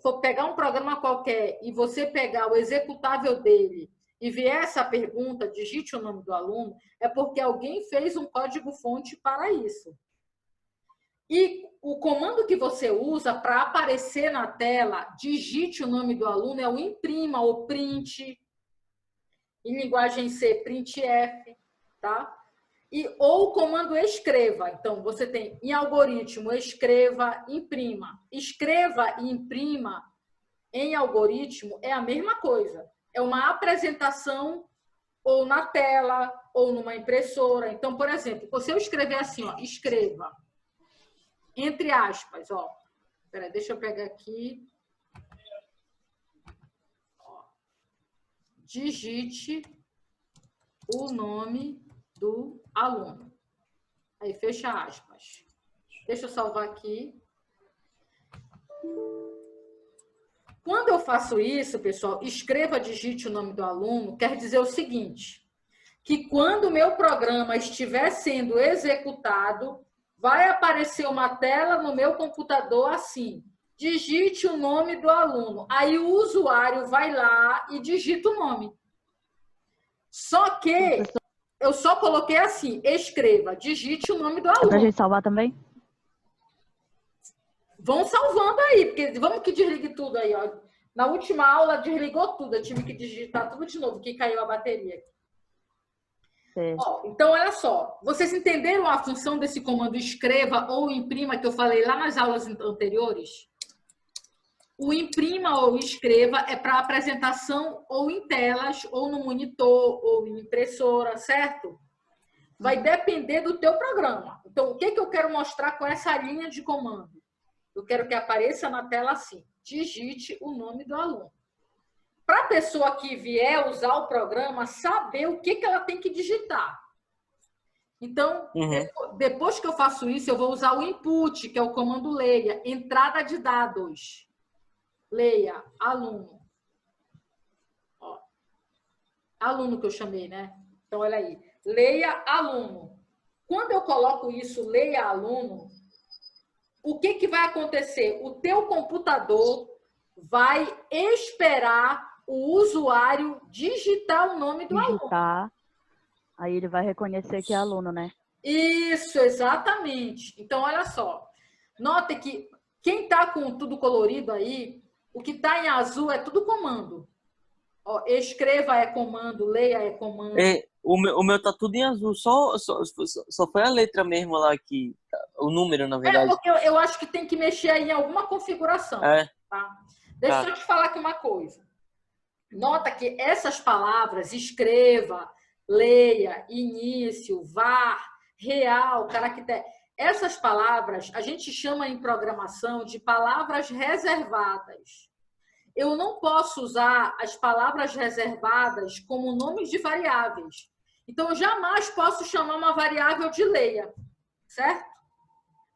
for pegar um programa qualquer e você pegar o executável dele e vier essa pergunta, digite o nome do aluno, é porque alguém fez um código-fonte para isso. E o comando que você usa para aparecer na tela, digite o nome do aluno, é o imprima ou print, em linguagem C, printf, tá? Ou o comando escreva. Então, você tem em algoritmo, escreva, imprima. Escreva e imprima em algoritmo é a mesma coisa. É uma apresentação ou na tela, ou numa impressora. Então, por exemplo, se eu escrever assim, ó, escreva, entre aspas, ó. Espera, deixa eu pegar aqui. Ó. Digite o nome do aluno. Aí, fecha aspas. Deixa eu salvar aqui. Quando eu faço isso, pessoal, escreva, digite o nome do aluno, quer dizer o seguinte, que quando o meu programa estiver sendo executado, vai aparecer uma tela no meu computador assim, digite o nome do aluno. Aí o usuário vai lá e digita o nome. Só que eu só coloquei assim, escreva, digite o nome do aluno. É pra gente salvar também? Vão salvando aí, porque vamos que desligue tudo aí, ó. Na última aula desligou tudo, eu tive que digitar tudo de novo, que caiu a bateria. Ó, então, olha só, vocês entenderam a função desse comando escreva ou imprima que eu falei lá nas aulas anteriores? O imprima ou escreva é para apresentação ou em telas, ou no monitor, ou em impressora, certo? Vai depender do teu programa. Então, o que eu quero mostrar com essa linha de comando? Eu quero que apareça na tela assim, digite o nome do aluno. Para a pessoa que vier usar o programa, saber o que ela tem que digitar. Então, depois que eu faço isso, eu vou usar o input, que é o comando leia, entrada de dados. Leia, aluno. Ó, aluno que eu chamei, né? Então, olha aí. Leia, aluno. Quando eu coloco isso, leia, aluno, o que vai acontecer? O teu computador vai esperar o usuário digitar o nome do aluno. Aí ele vai reconhecer que é aluno, né? Isso, exatamente. Então, olha só. Nota que quem está com tudo colorido aí, o que está em azul é tudo comando. Ó, escreva é comando, leia é comando. O meu tá tudo em azul, só foi a letra mesmo lá que o número, na verdade. Porque eu acho que tem que mexer aí em alguma configuração. Tá? Deixa eu te falar aqui uma coisa. Nota que essas palavras, escreva, leia, início, var, real, caractere, essas palavras a gente chama em programação de palavras reservadas. eu não posso usar as palavras reservadas como nomes de variáveis. Então, eu jamais posso chamar uma variável de leia, certo?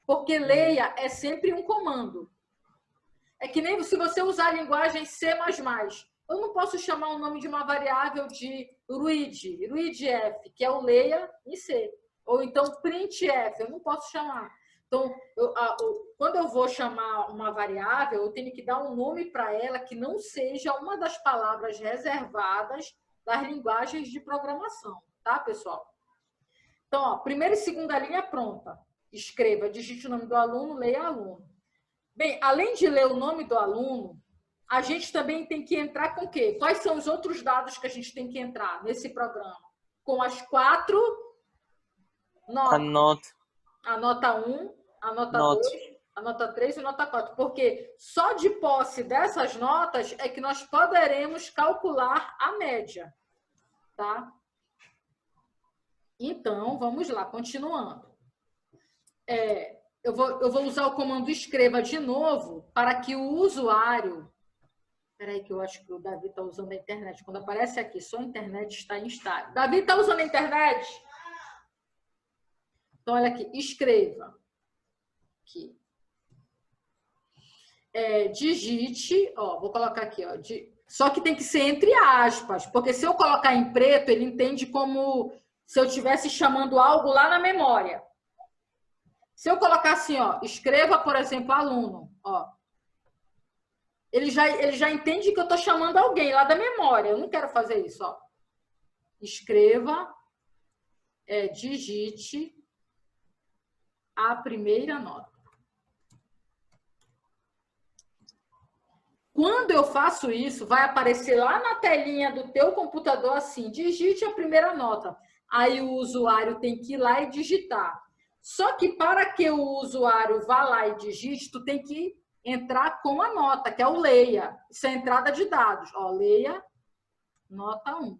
Porque leia é sempre um comando. É que nem se você usar a linguagem C++. Eu não posso chamar o nome de uma variável de readf, que é o leia em C. Ou então printf, eu não posso chamar. Então, quando eu vou chamar uma variável, eu tenho que dar um nome para ela que não seja uma das palavras reservadas das linguagens de programação. Tá, pessoal? Então, ó, primeira e segunda linha pronta. Escreva, digite o nome do aluno, leia aluno. Bem, além de ler o nome do aluno, a gente também tem que entrar com o quê? Quais são os outros dados que a gente tem que entrar nesse programa? Com as 4 notas. A nota 1, a nota 2, a nota 3 e a nota 4. Porque só de posse dessas notas é que nós poderemos calcular a média. Tá? Então, vamos lá, continuando. Eu vou usar o comando escreva de novo para que o usuário... Espera aí que eu acho que o Davi está usando a internet. Quando aparece aqui, só a internet está em estágio. Davi está usando a internet? Então, olha aqui, escreva. Aqui. Digite, ó, vou colocar aqui, ó, só que tem que ser entre aspas, porque se eu colocar em preto, ele entende como se eu estivesse chamando algo lá na memória. Se eu colocar assim, ó, escreva, por exemplo, aluno, ó, ele já entende que eu estou chamando alguém lá da memória. Eu não quero fazer isso, ó. Escreva, digite a primeira nota. Quando eu faço isso, vai aparecer lá na telinha do teu computador assim, digite a primeira nota. Aí o usuário tem que ir lá e digitar. Só que para que o usuário vá lá e digite, tu tem que entrar com a nota, que é o leia. Isso é entrada de dados. Ó, leia, nota 1.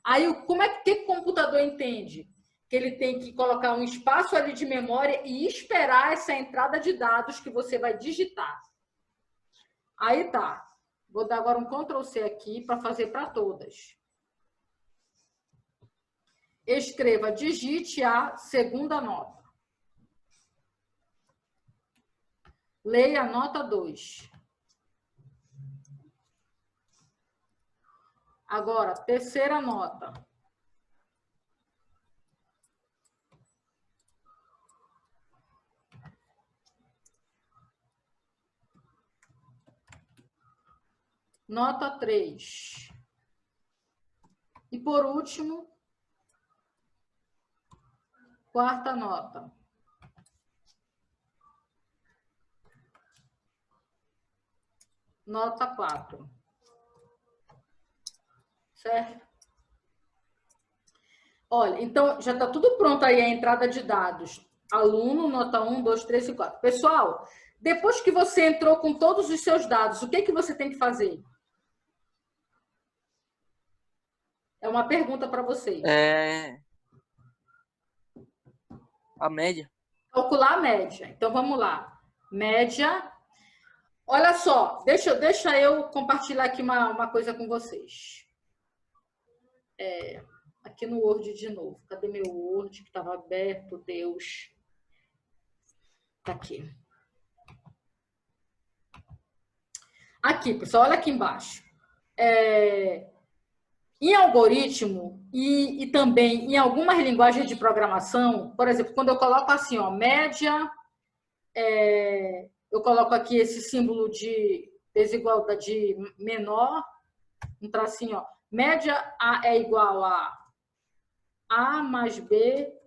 Aí, como é que o computador entende? Que ele tem que colocar um espaço ali de memória e esperar essa entrada de dados que você vai digitar. Aí tá. Vou dar agora um Ctrl+C aqui para fazer para todas. Escreva, digite a segunda nota. Leia a nota 2. Agora, terceira nota. Nota 3. E, por último, quarta nota. Nota 4. Certo? Olha, então, já está tudo pronto aí a entrada de dados. Aluno, nota 1, 2, 3 e 4. Pessoal, depois que você entrou com todos os seus dados, o que você tem que fazer? É uma pergunta para vocês. A média. Calcular a média. Então, vamos lá. Média. Olha só, deixa eu compartilhar aqui uma coisa com vocês. Aqui no Word de novo. Cadê meu Word que estava aberto? Deus. Tá aqui. Aqui, pessoal, olha aqui embaixo. Em algoritmo e também em algumas linguagens de programação, por exemplo, quando eu coloco assim, ó, média, eu coloco aqui esse símbolo de desigualdade menor, um tracinho, ó, média é igual a mais B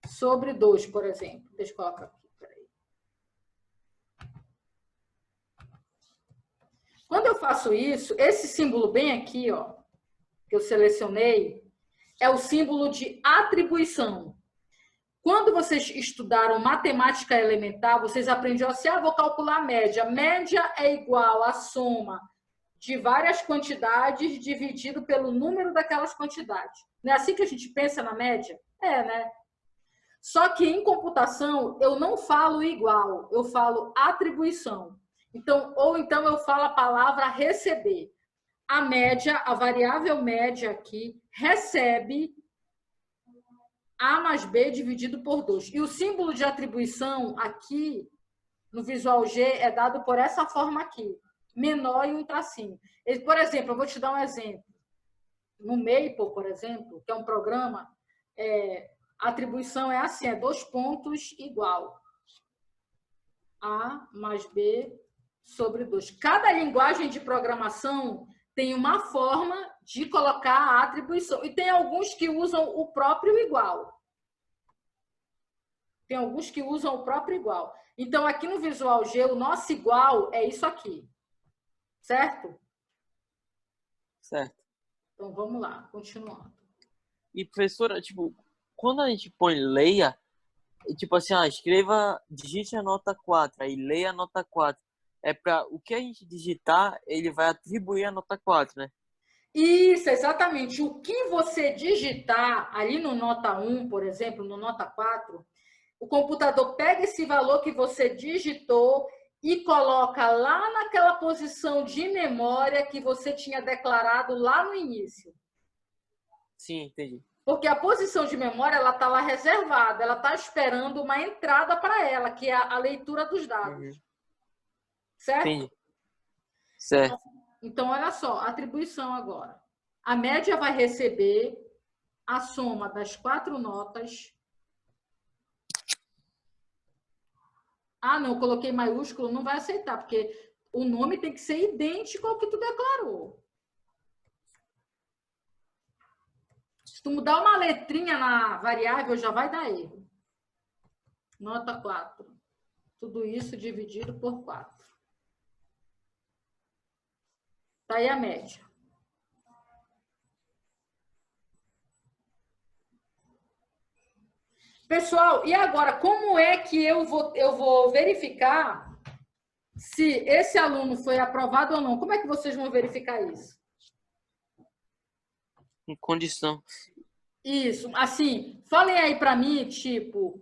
sobre 2, por exemplo. Deixa eu colocar aqui, peraí. Quando eu faço isso, esse símbolo bem aqui, ó, que eu selecionei, é o símbolo de atribuição. Quando vocês estudaram matemática elementar, vocês aprenderam assim, vou calcular a média. Média é igual à soma de várias quantidades dividido pelo número daquelas quantidades. Não é assim que a gente pensa na média? Né? Só que em computação, eu não falo igual, eu falo atribuição. Então, ou então eu falo a palavra receber. A média, a variável média aqui, recebe A mais B dividido por 2. E o símbolo de atribuição aqui, no Visual G, é dado por essa forma aqui. Menor e um tracinho. Por exemplo, eu vou te dar um exemplo. No Maple, por exemplo, que é um programa, a atribuição é assim, é 2 pontos igual. A mais B sobre 2. Cada linguagem de programação tem uma forma de colocar a atribuição. E tem alguns que usam o próprio igual. Tem alguns que usam o próprio igual. Então, aqui no Visual G, o nosso igual é isso aqui. Certo? Certo. Então, vamos lá, continuando. E, professora, tipo, quando a gente põe leia, tipo assim, digite a nota 4, aí leia a nota 4. É para o que a gente digitar, ele vai atribuir a nota 4, né? Isso, exatamente. O que você digitar ali no nota 1, por exemplo, no nota 4, o computador pega esse valor que você digitou e coloca lá naquela posição de memória que você tinha declarado lá no início. Sim, entendi. Porque a posição de memória, ela está lá reservada, ela está esperando uma entrada para ela, que é a leitura dos dados. Uhum. Certo? Entendi. Certo. Então, olha só, atribuição agora. A média vai receber a soma das 4 notas. Ah, não, coloquei maiúsculo, não vai aceitar, porque o nome tem que ser idêntico ao que tu declarou. Se tu mudar uma letrinha na variável, já vai dar erro. Nota 4. Tudo isso dividido por 4. Tá aí a média. Pessoal, e agora, como é que eu vou verificar se esse aluno foi aprovado ou não? Como é que vocês vão verificar isso? Em condição. Isso, assim, falem aí para mim, tipo,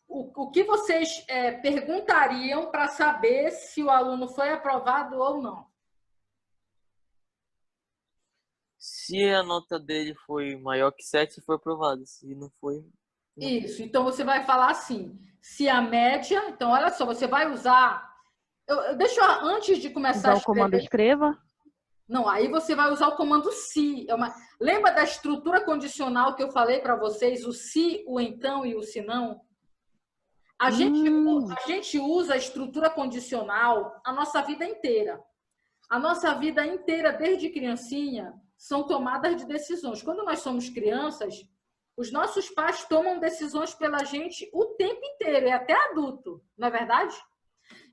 o que vocês perguntariam para saber se o aluno foi aprovado ou não? Se a nota dele foi maior que 7, foi aprovado. Se não foi... Não. Isso, então você vai falar assim, se a média... Então, olha só, você vai usar... Deixa eu, antes de começar a Usar o comando escreva. Não, aí você vai usar o comando se. Lembra da estrutura condicional que eu falei para vocês? O se, o então e o se não? A gente usa a estrutura condicional a nossa vida inteira. A nossa vida inteira, desde criancinha, são tomadas de decisões. Quando nós somos crianças, os nossos pais tomam decisões pela gente o tempo inteiro, e até adulto, não é verdade?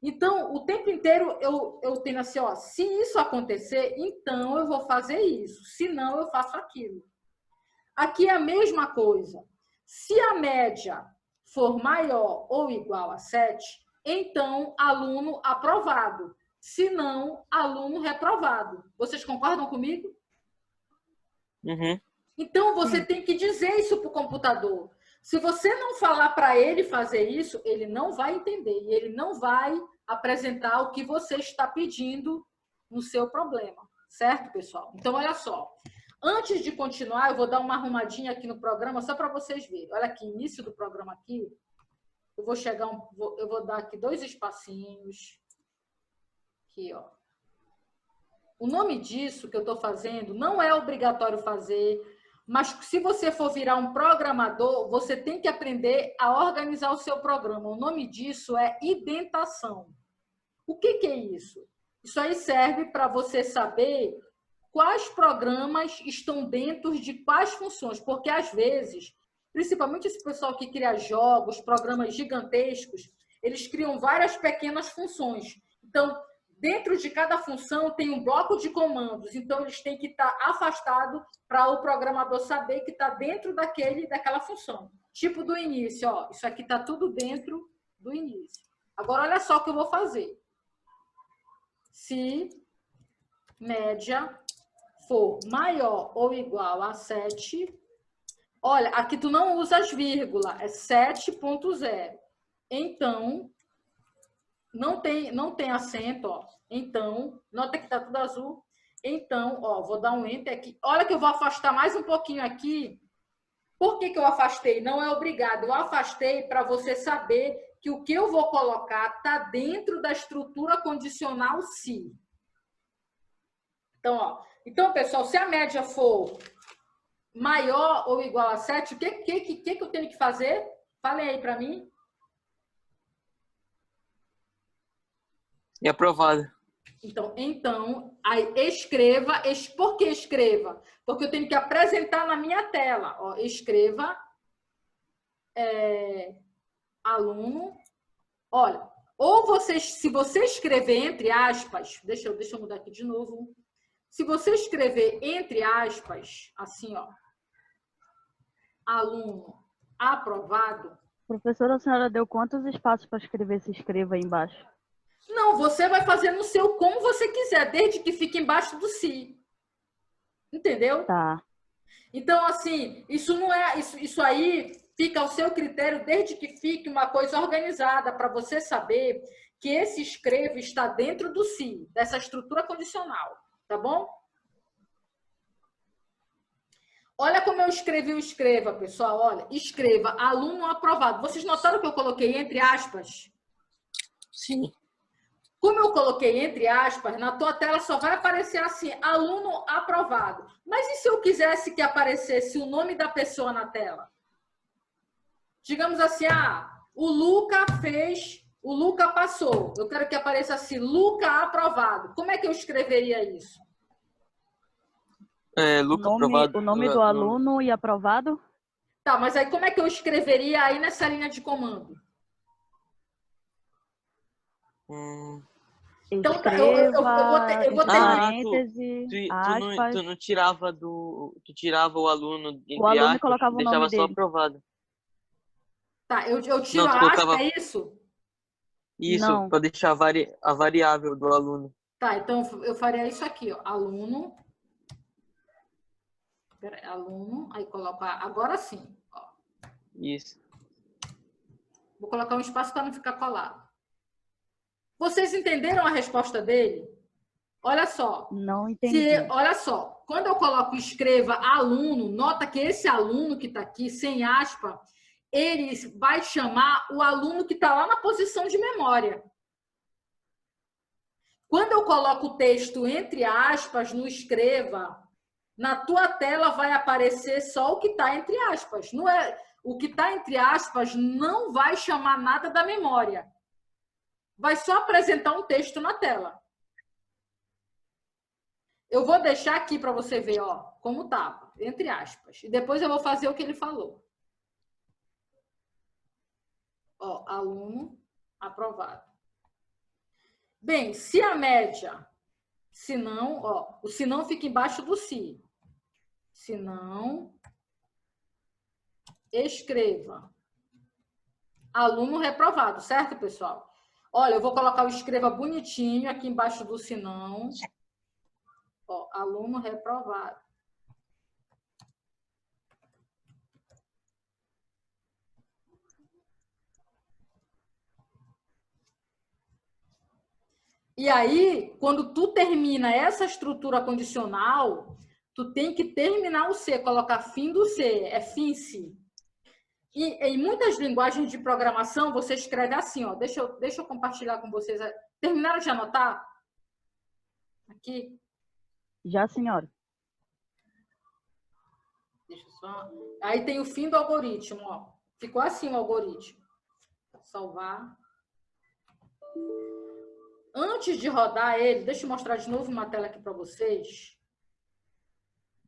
Então, o tempo inteiro eu tenho assim, ó, se isso acontecer, então eu vou fazer isso, se não, eu faço aquilo. Aqui é a mesma coisa. Se a média for maior ou igual a 7, então aluno aprovado. Se não, aluno reprovado. Vocês concordam comigo? Uhum. Então, você tem que dizer isso para o computador. Se você não falar para ele fazer isso, ele não vai entender e ele não vai apresentar o que você está pedindo no seu problema. Certo, pessoal? Então, olha só. Antes de continuar, eu vou dar uma arrumadinha aqui no programa só para vocês verem. Olha aqui, início do programa aqui. Eu vou dar aqui 2 espacinhos. Aqui, ó. O nome disso que eu estou fazendo não é obrigatório fazer, mas se você for virar um programador, você tem que aprender a organizar o seu programa. O nome disso é indentação. O que é isso? Isso aí serve para você saber quais programas estão dentro de quais funções, porque às vezes, principalmente esse pessoal que cria jogos, programas gigantescos, eles criam várias pequenas funções. Então, dentro de cada função tem um bloco de comandos, então eles têm que estar afastados para o programador saber que está dentro daquela função. Tipo do início, ó, isso aqui está tudo dentro do início. Agora, olha só o que eu vou fazer. Se média for maior ou igual a 7, olha, aqui tu não usa as vírgulas, é 7.0. Então, não tem acento, ó. Então, nota que tá tudo azul. Então, ó, vou dar um enter aqui. Olha que eu vou afastar mais um pouquinho aqui. Por que que eu afastei? Não é obrigado. Eu afastei para você saber que o que eu vou colocar tá dentro da estrutura condicional se. Então, ó. Então, pessoal, se a média for maior ou igual a 7, o que eu tenho que fazer? Falem aí para mim. E aprovado. Então, aí escreva. Por que escreva? Porque eu tenho que apresentar na minha tela. Ó, escreva aluno. Olha, ou você, se você escrever entre aspas, deixa eu mudar aqui de novo. Se você escrever entre aspas, assim, ó, aluno aprovado. Professora, a senhora deu quantos espaços para escrever se escreva aí embaixo? Não, você vai fazer no seu como você quiser, desde que fique embaixo do si. Entendeu? Tá. Então, assim, isso não é. Isso aí fica ao seu critério, desde que fique uma coisa organizada, para você saber que esse escreva está dentro do si, dessa estrutura condicional. Tá bom? Olha como eu escrevi o escreva, pessoal. Olha, escreva aluno aprovado. Vocês notaram que eu coloquei entre aspas? Sim. Como eu coloquei entre aspas, na tua tela só vai aparecer assim, aluno aprovado. Mas e se eu quisesse que aparecesse o nome da pessoa na tela? Digamos assim, o Luca passou. Eu quero que apareça assim, Luca aprovado. Como é que eu escreveria isso? Luca aprovado. O nome do aluno e aprovado? Tá, mas aí como é que eu escreveria aí nessa linha de comando? Então, eu vou ter parêntese, tu não tirava tu tirava o aluno entre o aluno aspas, colocava o deixava nome só dele. aprovado. Tá, eu tiro não, a colocava... aspa, é isso? Isso, para deixar a variável do aluno. Tá, então eu faria isso aqui, ó, aluno, aí coloco agora sim, ó. Isso. Vou colocar um espaço para não ficar colado. Vocês entenderam a resposta dele? Olha só. Não entendi. Olha só, quando eu coloco escreva aluno, nota que esse aluno que está aqui, sem aspa, ele vai chamar o aluno que está lá na posição de memória. Quando eu coloco o texto entre aspas no escreva, na tua tela vai aparecer só o que está entre aspas. Não é, o que está entre aspas não vai chamar nada da memória. Vai só apresentar um texto na tela. Eu vou deixar aqui para você ver, ó, como tá, entre aspas. E depois eu vou fazer o que ele falou. Ó, aluno aprovado. Bem, se a média, se não, ó, o se não fica embaixo do se. Se não, escreva. Aluno reprovado, certo, pessoal? Olha, eu vou colocar o escreva bonitinho aqui embaixo do se não. Ó, aluno reprovado. E aí, quando tu termina essa estrutura condicional, tu tem que terminar o C, colocar fim do C, é fim-se. E em muitas linguagens de programação, você escreve assim, ó. Deixa eu compartilhar com vocês. Terminaram de anotar? Aqui. Já, senhora. Deixa eu só... Aí tem o fim do algoritmo, ó. Ficou assim o algoritmo. Salvar. Antes de rodar ele, deixa eu mostrar de novo uma tela aqui para vocês.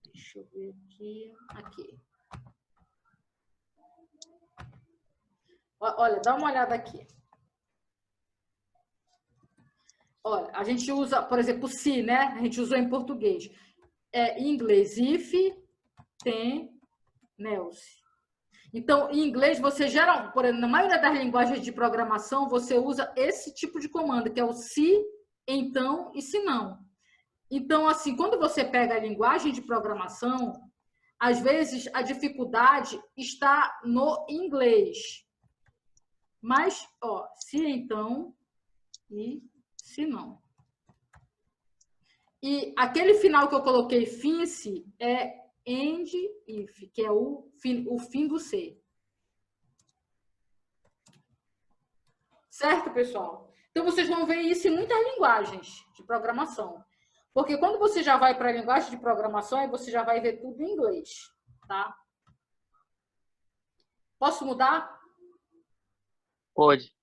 Deixa eu ver aqui. Aqui. Olha, dá uma olhada aqui. Olha, a gente usa, por exemplo, se, né? A gente usou em português. Em inglês, if, tem, else. Então, em inglês, você gera, por exemplo, na maioria das linguagens de programação, você usa esse tipo de comando, que é o se, então e se não. Então, assim, quando você pega a linguagem de programação, às vezes a dificuldade está no inglês. Mas, ó, se então e se não. E aquele final que eu coloquei fince é end if, que é o fim do se. Certo, pessoal? Então, vocês vão ver isso em muitas linguagens de programação. Porque quando você já vai para a linguagem de programação, aí você já vai ver tudo em inglês, tá? Posso mudar? Pode.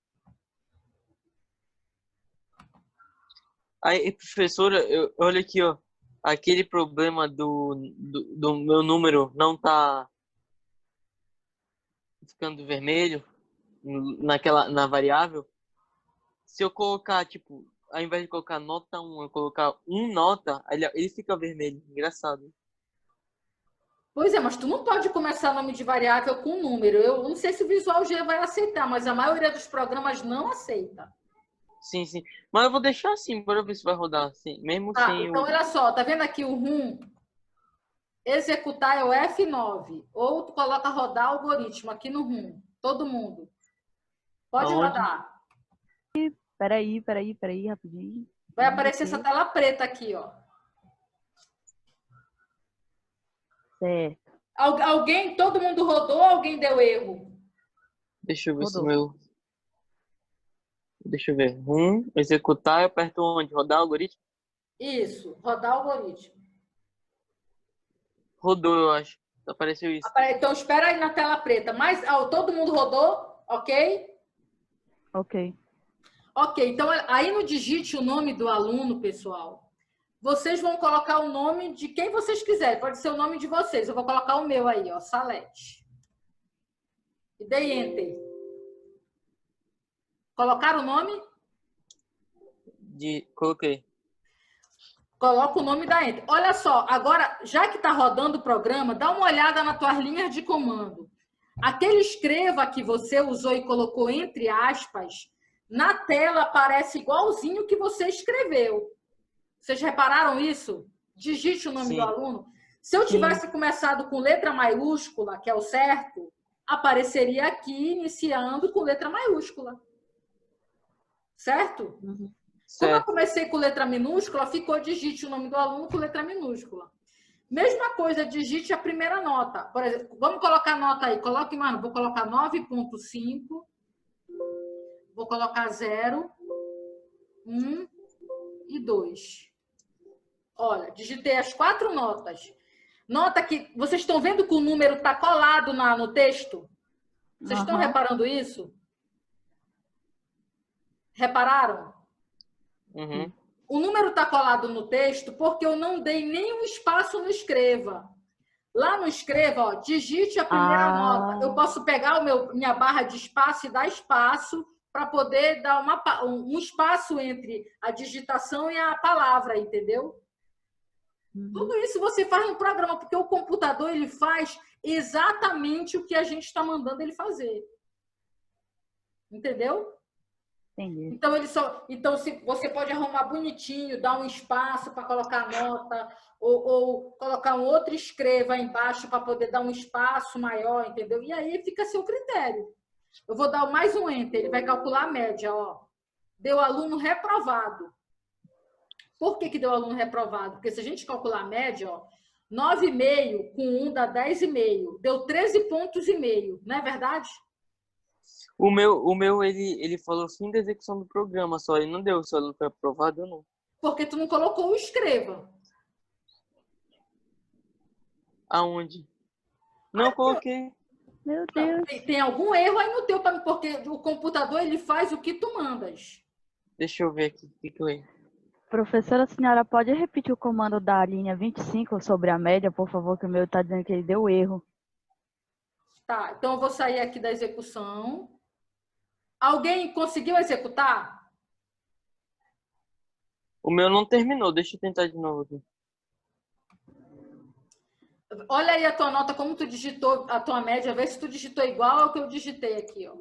Aí, professora, olha aqui, ó. Aquele problema do meu número não tá ficando vermelho na variável. Se eu colocar, tipo, ao invés de colocar nota 1, eu colocar nota, ele fica vermelho. Engraçado. Pois é, mas tu não pode começar nome de variável com número. Eu não sei se o Visual G vai aceitar, mas a maioria dos programas não aceita. Sim, sim. Mas eu vou deixar assim, bora ver se vai rodar assim. Mesmo Tá, sem então o... olha só, tá vendo aqui o RUM? Executar é o F9. Ou tu coloca rodar algoritmo aqui no RUM. Todo mundo. Pode Aonde? rodar. Peraí, rapidinho. Vai aparecer essa tela preta aqui, ó. Certo. Alguém, todo mundo rodou ou alguém deu erro? Deixa eu ver se o Rodou. meu... Deixa eu ver. Executar, eu aperto onde? Rodar algoritmo? Isso, rodar algoritmo. Rodou, eu acho. Apareceu isso. Então espera aí na tela preta. Mas todo mundo rodou, ok? Ok. Ok, então aí no digite o nome do aluno, pessoal. Vocês vão colocar o nome de quem vocês quiserem. Pode ser o nome de vocês. Eu vou colocar o meu aí, ó, Salete. E dei Enter. Colocaram o nome? Coloquei. Coloca o nome da Enter. Olha só, agora, já que está rodando o programa, dá uma olhada nas tuas linhas de comando. Aquele escreva que você usou e colocou entre aspas, na tela aparece igualzinho que você escreveu. Vocês repararam isso? Digite o nome do Sim. aluno. Se eu tivesse começado com letra maiúscula, que é o certo, apareceria aqui iniciando com letra maiúscula. Certo? Uhum. Como eu Certo. comecei com letra minúscula, ficou digite o nome do aluno com letra minúscula. Mesma coisa, digite a primeira nota. Por exemplo, vamos colocar a nota aí. Coloque, mano, vou colocar 9,5. Vou colocar 0, 1 e 2. Olha, digitei as 4 notas. Nota que vocês estão vendo que o número está colado no texto? Vocês estão reparando isso? Repararam? Uhum. O número está colado no texto porque eu não dei nenhum espaço no escreva. Lá no escreva, ó, digite a primeira nota. Eu posso pegar minha barra de espaço e dar espaço para poder dar um espaço entre a digitação e a palavra, entendeu? Uhum. Tudo isso você faz no programa, porque o computador ele faz exatamente o que a gente está mandando ele fazer. Entendeu? Entendi. Então se você pode arrumar bonitinho, dar um espaço para colocar a nota, ou colocar um outro escreva embaixo para poder dar um espaço maior, entendeu? E aí fica a seu critério. Eu vou dar mais um enter, ele vai calcular a média, ó. Deu aluno reprovado. Por que deu aluno reprovado? Porque se a gente calcular a média, ó, 9,5 com 1 dá 10,5. Deu 13,5 pontos, não é verdade? O meu ele falou fim da execução do programa, só ele não deu, só ele não foi aprovado ou não. Porque tu não colocou o escreva. Aonde? Não coloquei. Meu Deus. Tem algum erro aí no teu, porque o computador ele faz o que tu mandas. Deixa eu ver aqui. O que eu errei? Professora, a senhora pode repetir o comando da linha 25 sobre a média, por favor, que o meu está dizendo que ele deu erro. Tá, então eu vou sair aqui da execução. Alguém conseguiu executar? O meu não terminou, deixa eu tentar de novo aqui. Olha aí a tua nota, como tu digitou a tua média, vê se tu digitou igual ao que eu digitei aqui, ó.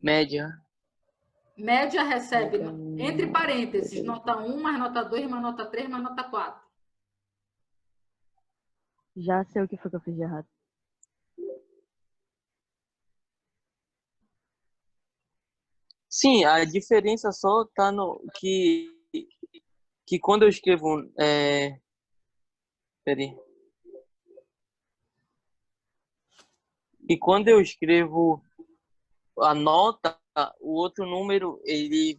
Média. Média recebe, entre parênteses, nota 1, mais nota 2, mais nota 3, mais nota 4. Já sei o que foi que eu fiz de errado. Sim, a diferença só tá no que quando eu escrevo, peraí. E quando eu escrevo a nota, o outro número, ele,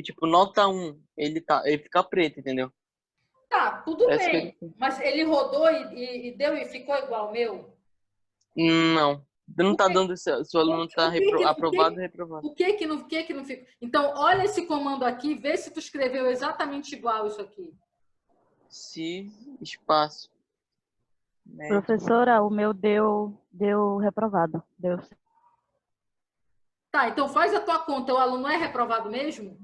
tipo, nota 1, ele fica preto, entendeu? Tá, tudo Essa que é a bem. diferença. Mas ele rodou e deu e ficou igual ao meu? Não, não O tá que, dando se o aluno tá aprovado ou reprovado. o que não fica? Então, olha esse comando aqui, vê se tu escreveu exatamente igual isso aqui. Se espaço médio. Professora, o meu deu reprovado. Deu. Tá, então faz a tua conta. O aluno é reprovado mesmo?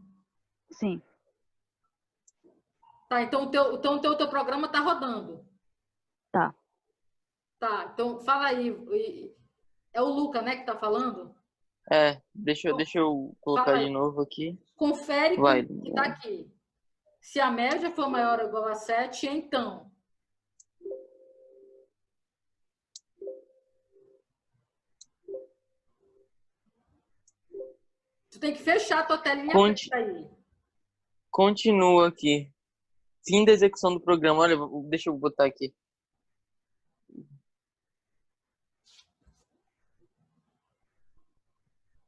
Sim, Tá, então o teu programa tá rodando. tá. Tá, então fala aí. É o Luca, né, que tá falando? Deixa eu colocar Fala de aí. novo aqui. Confere Vai. comigo que tá aqui. Se a média for maior ou igual a 7, então. Tu tem que fechar a tua telinha Conti- preta aí. Continua aqui. Fim da execução do programa. Olha, deixa eu botar aqui.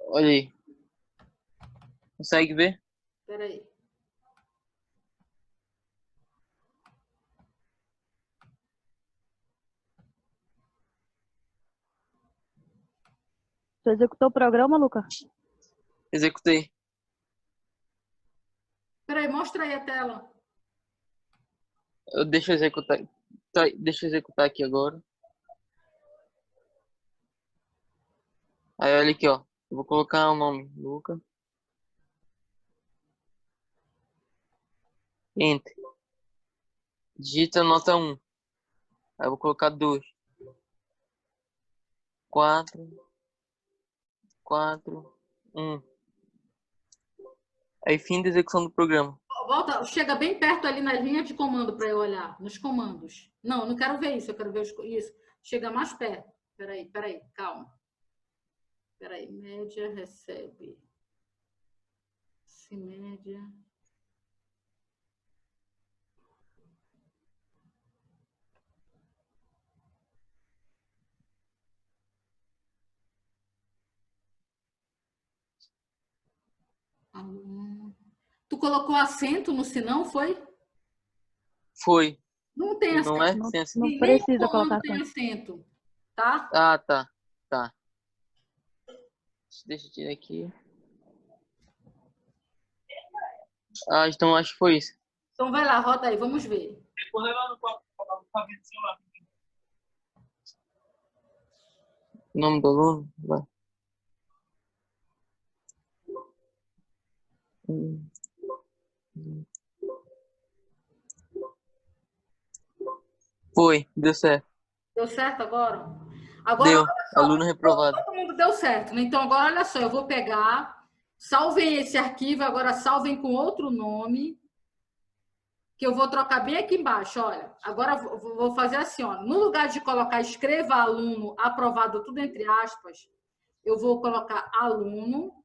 Olha aí. Consegue ver? Espera aí. Você executou o programa, Luca? Executei. Espera aí, mostra aí a tela. Deixa eu executar. Tá, deixa eu executar aqui agora. Aí olha aqui, ó. Eu vou colocar o nome. Luca. Enter. Digita nota 1. Aí eu vou colocar 2. 4. 4. 1. Aí fim da execução do programa. Volta, chega bem perto ali na linha de comando para eu olhar, nos comandos. Não, não quero ver isso, eu quero ver isso. Chega mais perto. Peraí, calma. Peraí, média recebe. Se média. Tu colocou acento no senão, foi? Foi. Não tem Não acento. é? Não, Sem assim. não Nenhum precisa comando colocar tem acento. acento, tá? Ah, tá. Tá. Deixa eu tirar aqui. Ah, então acho que foi isso. Então vai lá, roda aí, vamos ver. O nome do aluno? Vai. Hum. Foi, deu certo. Deu certo agora? Agora, Deu. olha só, Aluno reprovado. todo mundo deu certo, né? Então, agora, olha só, eu vou pegar, salvem esse arquivo, agora salvem com outro nome, que eu vou trocar bem aqui embaixo, olha. Agora, vou fazer assim, ó. No lugar de colocar escreva aluno aprovado, tudo entre aspas, eu vou colocar aluno,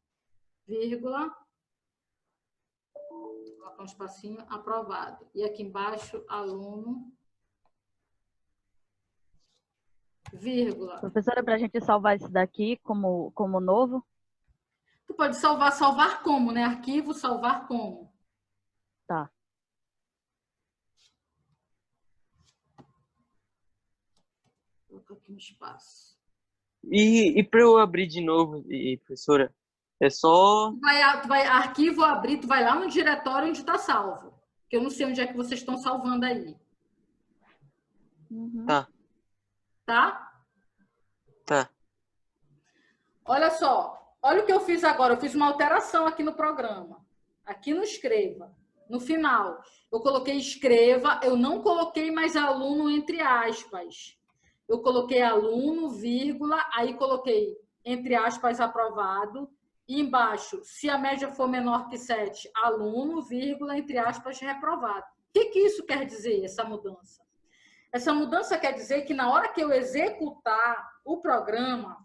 vírgula, vou colocar um espacinho, aprovado. E aqui embaixo, aluno, vírgula. Professora, para a gente salvar isso daqui como novo? Tu pode salvar como, né? Arquivo, salvar como. Tá. Vou colocar aqui no espaço. E para eu abrir de novo, professora, é só. Tu vai arquivo abrir, tu vai lá no diretório onde está salvo. Que eu não sei onde é que vocês estão salvando aí. Uhum. Tá, Tá? tá. Olha só. Olha o que eu fiz agora. Eu fiz uma alteração aqui no programa. Aqui no escreva. No final, eu coloquei escreva. Eu não coloquei mais aluno entre aspas. Eu coloquei aluno, vírgula. Aí coloquei entre aspas aprovado. E embaixo, se a média for menor que 7, aluno, vírgula, entre aspas, reprovado. O que isso quer dizer, essa mudança? Essa mudança quer dizer que na hora que eu executar o programa,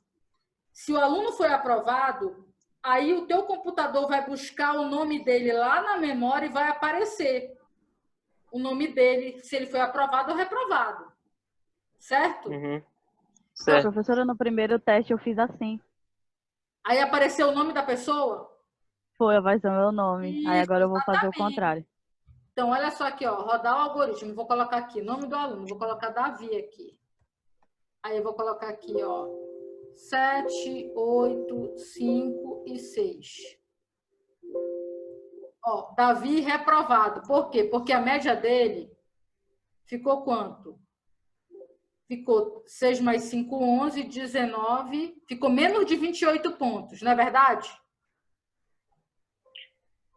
se o aluno foi aprovado, Aí o teu computador vai buscar o nome dele lá na memória e vai aparecer o nome dele, se ele foi aprovado ou reprovado. Certo? Uhum. Certo. Professora, no primeiro teste eu fiz assim. Aí apareceu o nome da pessoa? Foi, apareceu meu nome. Aí Isso, agora eu vou fazer o exatamente. contrário. Então, olha só aqui, ó, rodar o algoritmo. Vou colocar aqui, nome do aluno, vou colocar Davi aqui. Aí eu vou colocar aqui, ó, 7, 8, 5 e 6. Ó, Davi reprovado. Por quê? Porque a média dele ficou quanto? Ficou 6 mais 5, 11, 19. Ficou menos de 28 pontos, não é verdade?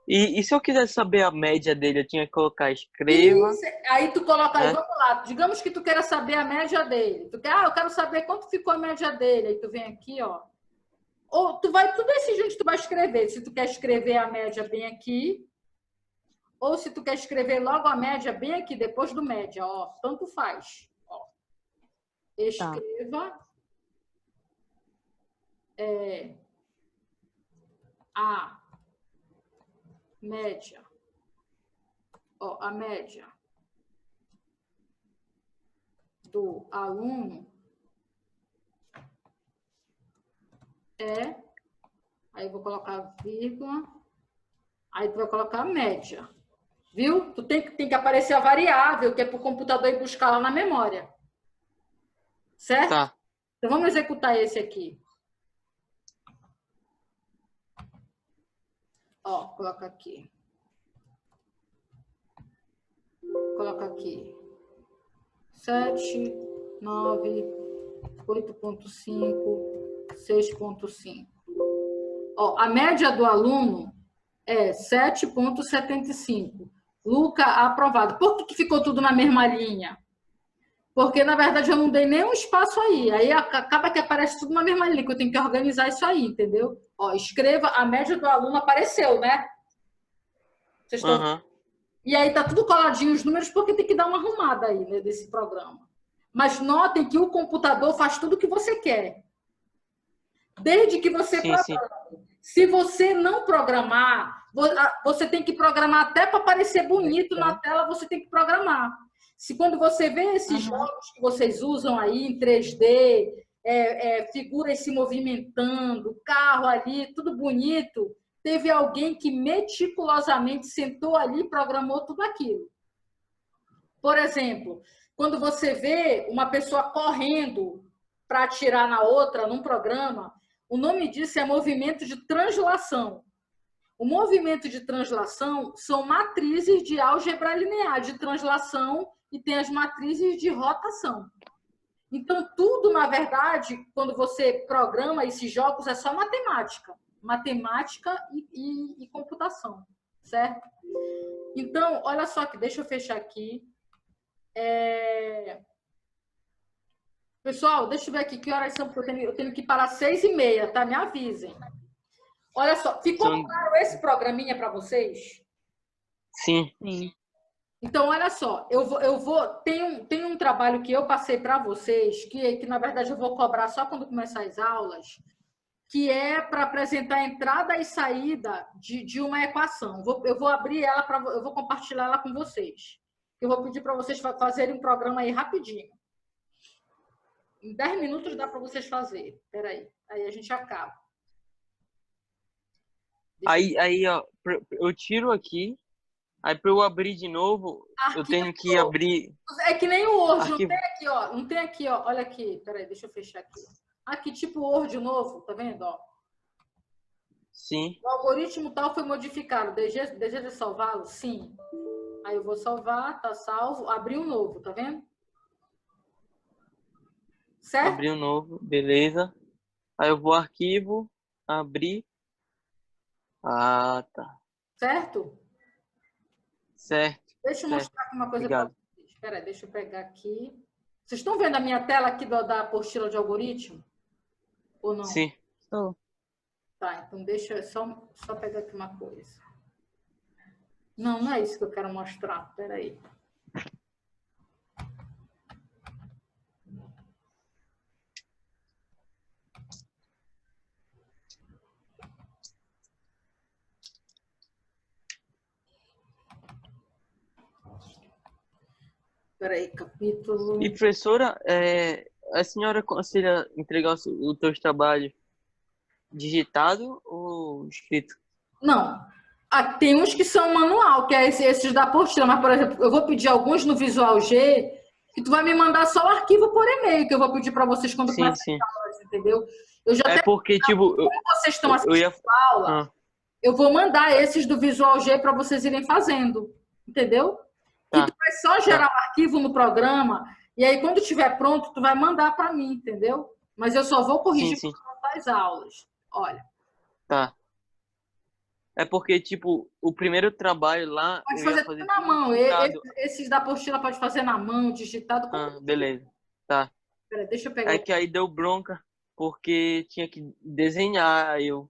E se eu quiser saber a média dele, eu tinha que colocar escreva, Aí tu coloca aí, né? vamos lá. Digamos que tu queira saber a média dele. Tu quer, eu quero saber quanto ficou a média dele. Aí tu vem aqui, ó. Ou tu decide onde tu vai escrever. Se tu quer escrever a média bem aqui, ou se tu quer escrever logo a média bem aqui, depois do média, ó. Tanto faz. Ó. Tá. Escreva a média. Ó, a média do aluno é. Aí eu vou colocar vírgula. Aí tu vai colocar a média. Viu? Tu tem que aparecer a variável, que é para o computador ir buscar lá na memória. Certo? Tá. Então vamos executar esse aqui. Ó, coloca aqui. Coloca aqui. 7, 9, 8,5, 6,5. Ó, a média do aluno é 7,75. Luca aprovado. Por que ficou tudo na mesma linha? Porque, na verdade, eu não dei nenhum espaço aí. Aí acaba que aparece tudo na mesma linha, que eu tenho que organizar isso aí, entendeu? Ó, escreva, a média do aluno apareceu, né? Vocês estão... Uhum. E aí tá tudo coladinho os números, porque tem que dar uma arrumada aí, né, desse programa. Mas notem que o computador faz tudo o que você quer. Desde que você Sim, sim. programe. Se você não programar, você tem que programar até para parecer bonito na tela, você tem que programar. Se quando você vê esses jogos que vocês usam aí em 3D, figuras se movimentando, carro ali, tudo bonito, teve alguém que meticulosamente sentou ali e programou tudo aquilo. Por exemplo, quando você vê uma pessoa correndo para atirar na outra num programa, o nome disso é movimento de translação. O movimento de translação são matrizes de álgebra linear de translação e tem as matrizes de rotação. Então, tudo, na verdade, quando você programa esses jogos, é só matemática. Matemática e computação, certo? Então, olha só aqui, deixa eu fechar aqui. Pessoal, deixa eu ver aqui que horas são, porque eu tenho que parar 6h30, tá? Me avisem. Olha só, ficou claro esse programinha para vocês? Sim. Sim. Então, olha só, tem um trabalho que eu passei para vocês, que na verdade eu vou cobrar só quando começar as aulas, que é para apresentar a entrada e saída de uma equação. Eu vou abrir ela, eu vou compartilhar ela com vocês. Eu vou pedir para vocês fazerem um programa aí rapidinho. Em 10 minutos dá para vocês fazerem. Espera aí. Aí a gente acaba. Aí, ó, eu tiro aqui, aí para eu abrir de novo, eu Arquivo. tenho que abrir É que nem o Word, não arquivo. tem aqui, ó. Não tem aqui, ó. Olha aqui. Espera aí, deixa eu fechar aqui. Aqui, tipo Word novo, tá vendo? Ó. Sim. O algoritmo tal foi modificado. Deseja salvá-lo? Sim. Aí eu vou salvar, tá salvo. Abrir um novo, tá vendo? Certo? Abrir um novo, beleza. Aí eu vou arquivo, abrir. Ah, tá. Certo? Certo. Deixa eu Certo. mostrar aqui uma coisa para Obrigado. vocês. Espera aí, deixa eu pegar aqui. Vocês estão vendo a minha tela aqui da apostila de algoritmo? Ou não? Sim. Tô. Tá, então deixa eu só pegar aqui uma coisa. Não, não é isso que eu quero mostrar. Espera aí. Peraí, capítulo... E, professora, a senhora aconselha entregar os teus trabalhos digitado ou escrito? Não. Tem uns que são manual, que é esses da apostila, mas, por exemplo, eu vou pedir alguns no Visual G, que tu vai me mandar só o arquivo por e-mail, que eu vou pedir para vocês quando Sim, começar sim. a aula, entendeu? Eu já É até, porque, tipo, como vocês estão eu assistindo ia... a aula, Ah, eu vou mandar esses do Visual G para vocês irem fazendo, entendeu? Que tu tá, vai só gerar tá. o arquivo no programa, e aí quando estiver pronto, tu vai mandar para mim, entendeu? Mas eu só vou Sim, corrigir sim, quando montar as aulas. Olha, tá. É porque, tipo, o primeiro trabalho lá, pode eu ia fazer fazer tudo na tudo mão. digitado. Esses da apostila pode fazer na mão, digitado. Ah, beleza. Tá. Pera, deixa eu pegar É o... que aí deu bronca, porque tinha que desenhar, aí eu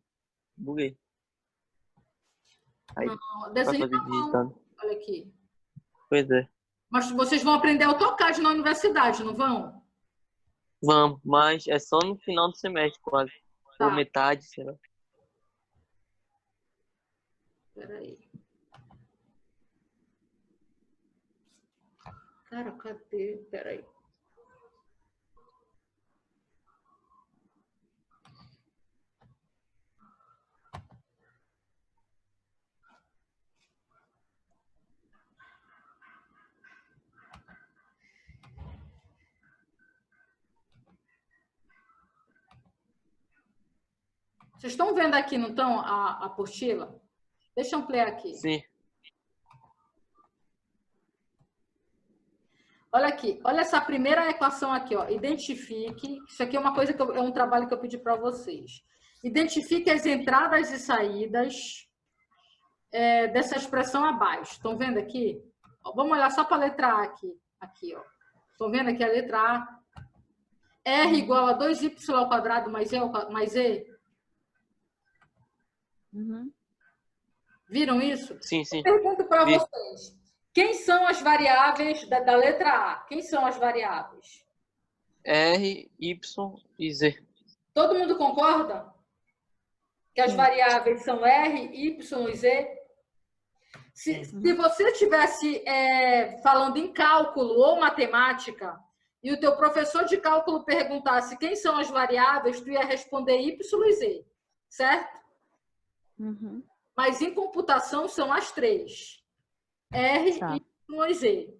buguei. Aí, Não, pra desenho fazer na mão. digitado. Olha aqui. Pois é. Mas vocês vão aprender AutoCAD na universidade, não vão? Vamos, mas é só no final do semestre, quase. Ou Tá, metade, sei lá. peraí. Cara, cadê? Peraí. Vocês estão vendo aqui, não estão, a apostila? Deixa eu ampliar aqui. Sim. Olha aqui, olha essa primeira equação aqui, ó. Identifique, isso aqui é uma coisa que é um trabalho que eu pedi para vocês. Identifique as entradas e saídas dessa expressão abaixo. Estão vendo aqui? Ó, vamos olhar só para a letra A aqui. Aqui, ó. Estão vendo aqui a letra A? R igual a 2y ao quadrado mais e. Uhum. Viram isso? Sim, sim. Pergunto para Vi. vocês. Quem são as variáveis da letra A? Quem são as variáveis? R, Y e Z. Todo mundo concorda? Que as Sim. variáveis são R, Y e Z? Se você estivesse falando em cálculo ou matemática e o teu professor de cálculo perguntasse quem são as variáveis, tu ia responder Y e Z, certo? Uhum. Mas em computação são as três. R, Tá. Y e Z.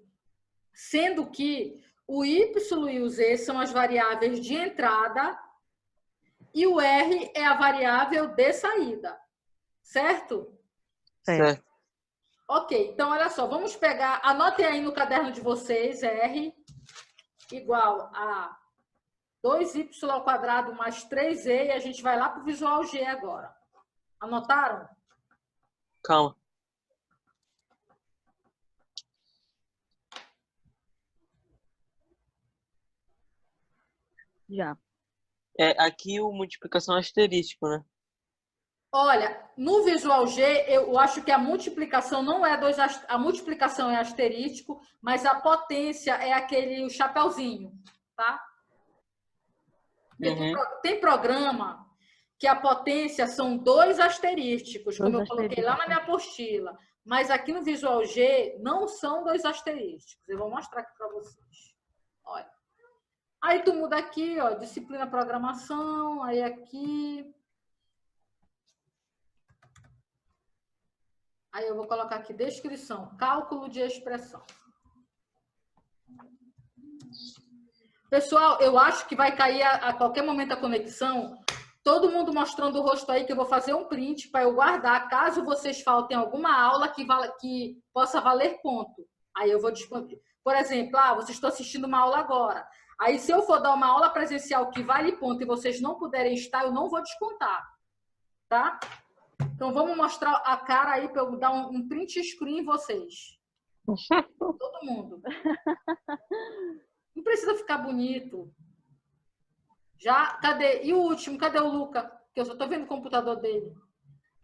Sendo que o Y e o Z são as variáveis de entrada e o R é a variável de saída. Certo? Certo. Ok, então olha só, vamos pegar, anotem aí no caderno de vocês, R igual a 2y ao quadrado mais 3z, e a gente vai lá para o Visual G agora. Anotaram? Calma. Já. Aqui o multiplicação é asterístico, né? Olha, no Visual G, eu acho que a multiplicação não é a multiplicação é asterístico, mas a potência é o chapeuzinho, tá? Uhum. Tem programa que a potência são 2 asterísticos, como eu coloquei lá na minha apostila. Mas aqui no Visual G não são 2 asterísticos. Eu vou mostrar aqui para vocês. Olha. Aí tu muda aqui, ó, disciplina programação, aí aqui. Aí eu vou colocar aqui descrição, cálculo de expressão. Pessoal, eu acho que vai cair a qualquer momento a conexão. Todo mundo mostrando o rosto aí, que eu vou fazer um print para eu guardar, caso vocês faltem alguma aula que possa valer ponto. Aí eu vou disponibilizar. Por exemplo, vocês estão assistindo uma aula agora. Aí, se eu for dar uma aula presencial que vale ponto e vocês não puderem estar, eu não vou descontar. Tá? Então, vamos mostrar a cara aí para eu dar um print screen em vocês. Todo mundo. Não precisa ficar bonito. Já, cadê? E o último, cadê o Luca? Que eu só tô vendo o computador dele.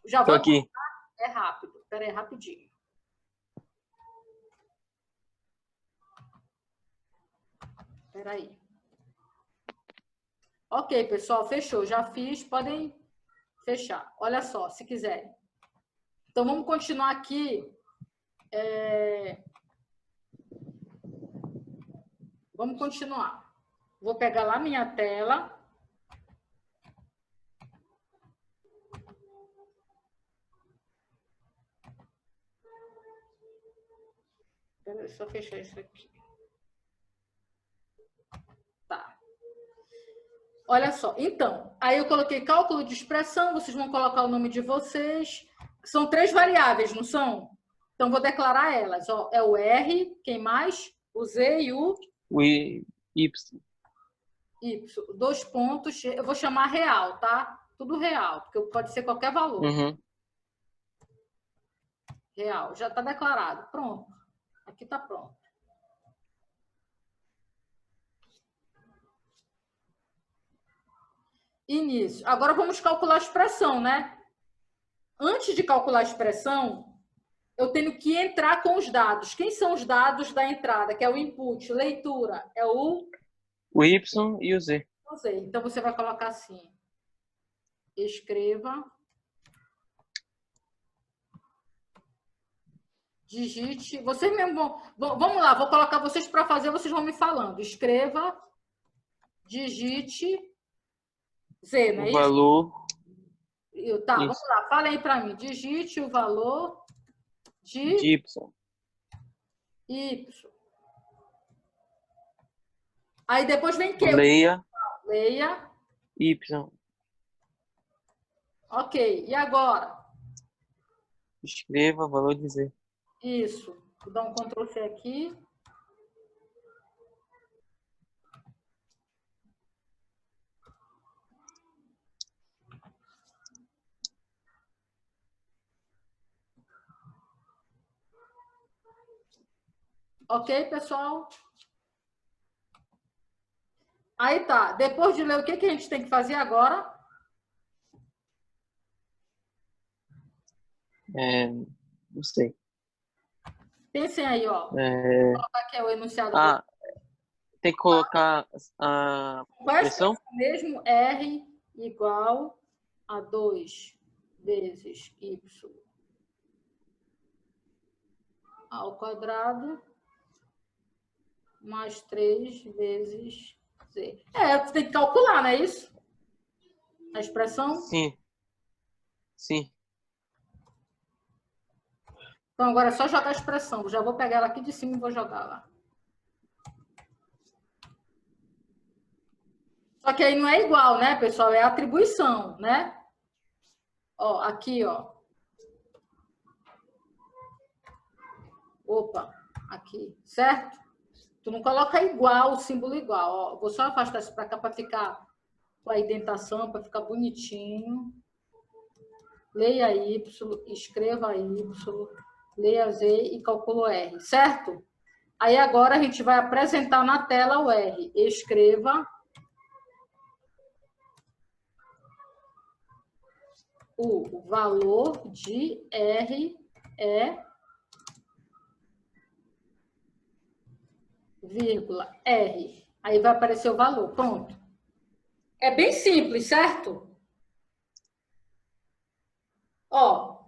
Já Tô vou aqui. contar. É rápido. Espera aí, rapidinho. Espera aí. Ok, pessoal, fechou. Já fiz, podem fechar. Olha só, se quiserem. Então, vamos continuar aqui. Vamos continuar. Vou pegar lá minha tela. Espera só fechar isso aqui. Tá. Olha só. Então, aí eu coloquei cálculo de expressão, vocês vão colocar o nome de vocês. São 3 variáveis, não são? Então, vou declarar elas. Ó, é o R, quem mais? O Z e o Y. Y. 2 pontos. Eu vou chamar real, tá? Tudo real, porque pode ser qualquer valor. Uhum. Real. Já está declarado. Pronto. Aqui está pronto. Início. Agora vamos calcular a expressão, né? Antes de calcular a expressão, eu tenho que entrar com os dados. Quem são os dados da entrada? Que é o input, leitura. É o Y e o Z. Não sei. Então, você vai colocar assim. Escreva. Digite. Vocês mesmo vamos lá, vou colocar vocês para fazer, vocês vão me falando. Escreva. Digite. Z, não é O isso? valor. Tá, Isso. vamos lá. Fala aí para mim. Digite o valor de De Y. Y. Aí depois vem que? Leia Leia. Y. Ok. E agora? Escreva valor de Z. Isso. Vou dar um Ctrl C aqui. Ok, pessoal? Aí tá. Depois de ler, o que a gente tem que fazer agora? Não sei. Pensem aí, ó. Vou colocar aqui o enunciado. Tem que colocar a Qual é a expressão? expressão mesmo? R igual a 2 vezes Y ao quadrado mais 3 vezes Z. Você tem que calcular, não é isso? A expressão? Sim. Sim. Então, agora é só jogar a expressão. Já vou pegar ela aqui de cima e vou jogar lá. Só que aí não é igual, né, pessoal? É atribuição, né? Ó, aqui, ó. Opa, aqui, certo? Tu não coloca igual, o símbolo igual. Ó, vou só afastar isso para cá para ficar com a indentação, para ficar bonitinho. Leia Y, escreva Y, leia Z e calcula R, certo? Aí agora a gente vai apresentar na tela o R. Escreva o valor de R é vírgula R. Aí vai aparecer o valor. Pronto. É bem simples, certo? Ó,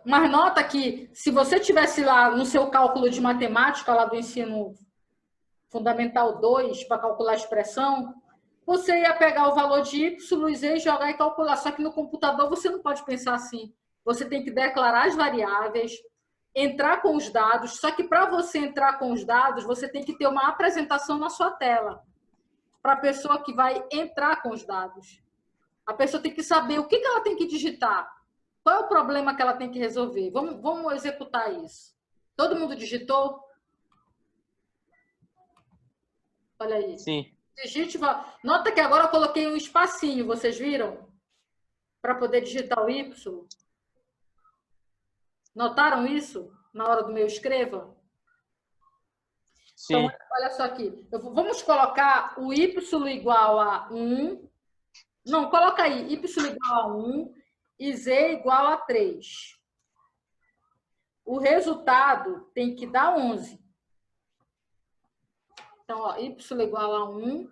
mas nota que se você tivesse lá no seu cálculo de matemática, lá do ensino fundamental 2, para calcular a expressão, você ia pegar o valor de Y, Z e jogar e calcular. Só que no computador você não pode pensar assim. Você tem que declarar as variáveis, entrar com os dados. Só que para você entrar com os dados, você tem que ter uma apresentação na sua tela para a pessoa que vai entrar com os dados. A pessoa tem que saber o que ela tem que digitar. Qual é o problema que ela tem que resolver? Vamos executar isso. Todo mundo digitou? Olha aí. Sim. Digite. Nota que agora eu coloquei um espacinho, vocês viram? Para poder digitar o Y. Notaram isso? Na hora do meu escreva? Sim. Então, olha só aqui. Vamos colocar o Y igual a 1. Não, coloca aí. Y igual a 1 e Z igual a 3. O resultado tem que dar 11. Então, ó, Y igual a 1.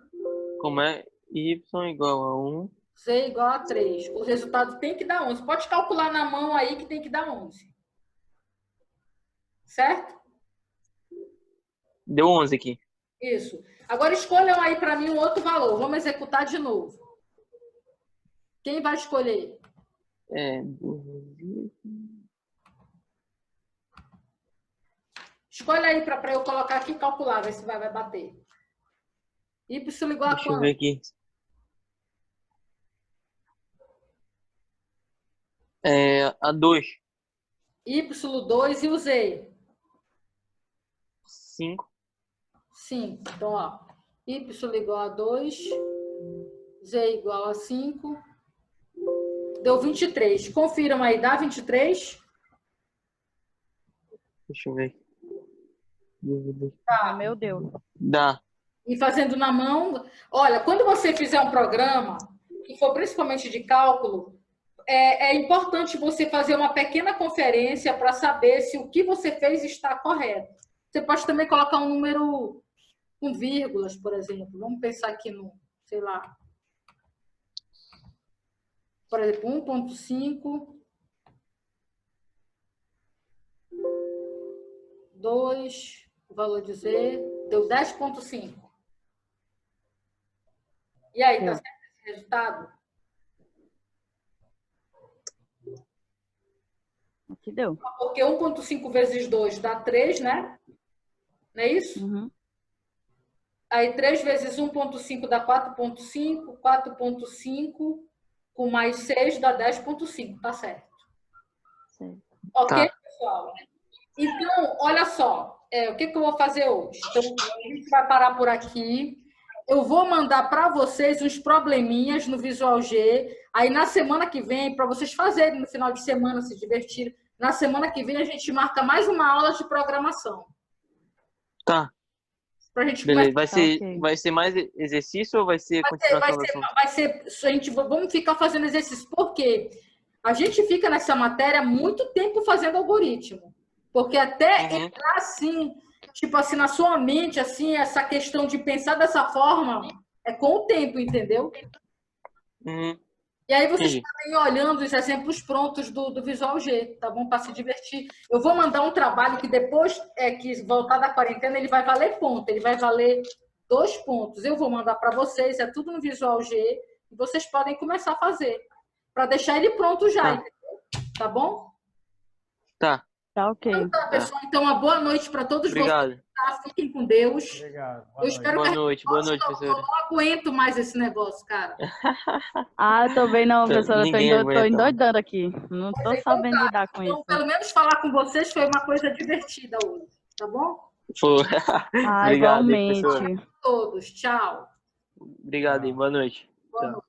Como é? Y igual a 1. Z igual a 3. O resultado tem que dar 11. Pode calcular na mão aí que tem que dar 11. Certo? Deu 11 aqui. Isso. Agora escolham aí para mim um outro valor. Vamos executar de novo. Quem vai escolher? Escolha aí para eu colocar aqui e calcular, ver se vai bater. Y igual a Deixa eu quanto? ver aqui. A 2. Y2 e o Z? 5. 5. Então, ó, Y igual a 2, Z igual a 5. Deu 23. Confiram aí, dá 23? Deixa eu ver. Ah, meu Deus. Dá. E fazendo na mão. Olha, quando você fizer um programa, que for principalmente de cálculo, é importante você fazer uma pequena conferência para saber se o que você fez está correto. Você pode também colocar um número com vírgulas, por exemplo. Vamos pensar aqui no, sei lá, por exemplo, 1.5, 2, o valor de Z, deu 10.5. E aí, tá certo esse resultado? Aqui deu. Porque 1.5 vezes 2 dá 3, né? Não é isso? Uhum. Aí 3 vezes 1.5 dá 4.5, 4.5 com mais 6 dá 10.5, tá certo. Certo. Ok, Tá. pessoal? Então, olha só, o que eu vou fazer hoje? Então, a gente vai parar por aqui. Eu vou mandar para vocês uns probleminhas no Visual G. Aí, na semana que vem, para vocês fazerem no final de semana, se divertirem, na semana que vem a gente marca mais uma aula de programação. Tá. Pra gente Beleza. começar. Vai ser mais exercício ou vai ser continuação do assunto? Vai ser, vamos ficar fazendo exercício. Por quê? A gente fica nessa matéria muito tempo fazendo algoritmo. Porque até entrar assim, tipo assim, na sua mente, assim, essa questão de pensar dessa forma, é com o tempo, entendeu? Uhum. E aí vocês podem ir olhando os exemplos prontos do Visual G, tá bom? Para se divertir. Eu vou mandar um trabalho que depois, que voltar da quarentena, ele vai valer ponto, ele vai valer 2 pontos. Eu vou mandar para vocês, é tudo no Visual G, e vocês podem começar a fazer, para deixar ele pronto já, entendeu? Tá bom? Tá. Tá ok. Então, tá, pessoal. Então, uma boa noite para todos vocês. Tá? Fiquem com Deus. Obrigado. Eu espero Boa que noite, professora. eu não aguento mais esse negócio, cara. Ah, eu também não, professora. Eu tô endoidando aqui. Não tô sabendo lidar com então, isso. pelo menos falar com vocês foi uma coisa divertida hoje, tá bom? Foi. Ah, Obrigado, igualmente. professora. Todos. Tchau. Obrigado e boa noite. Boa Tchau. noite.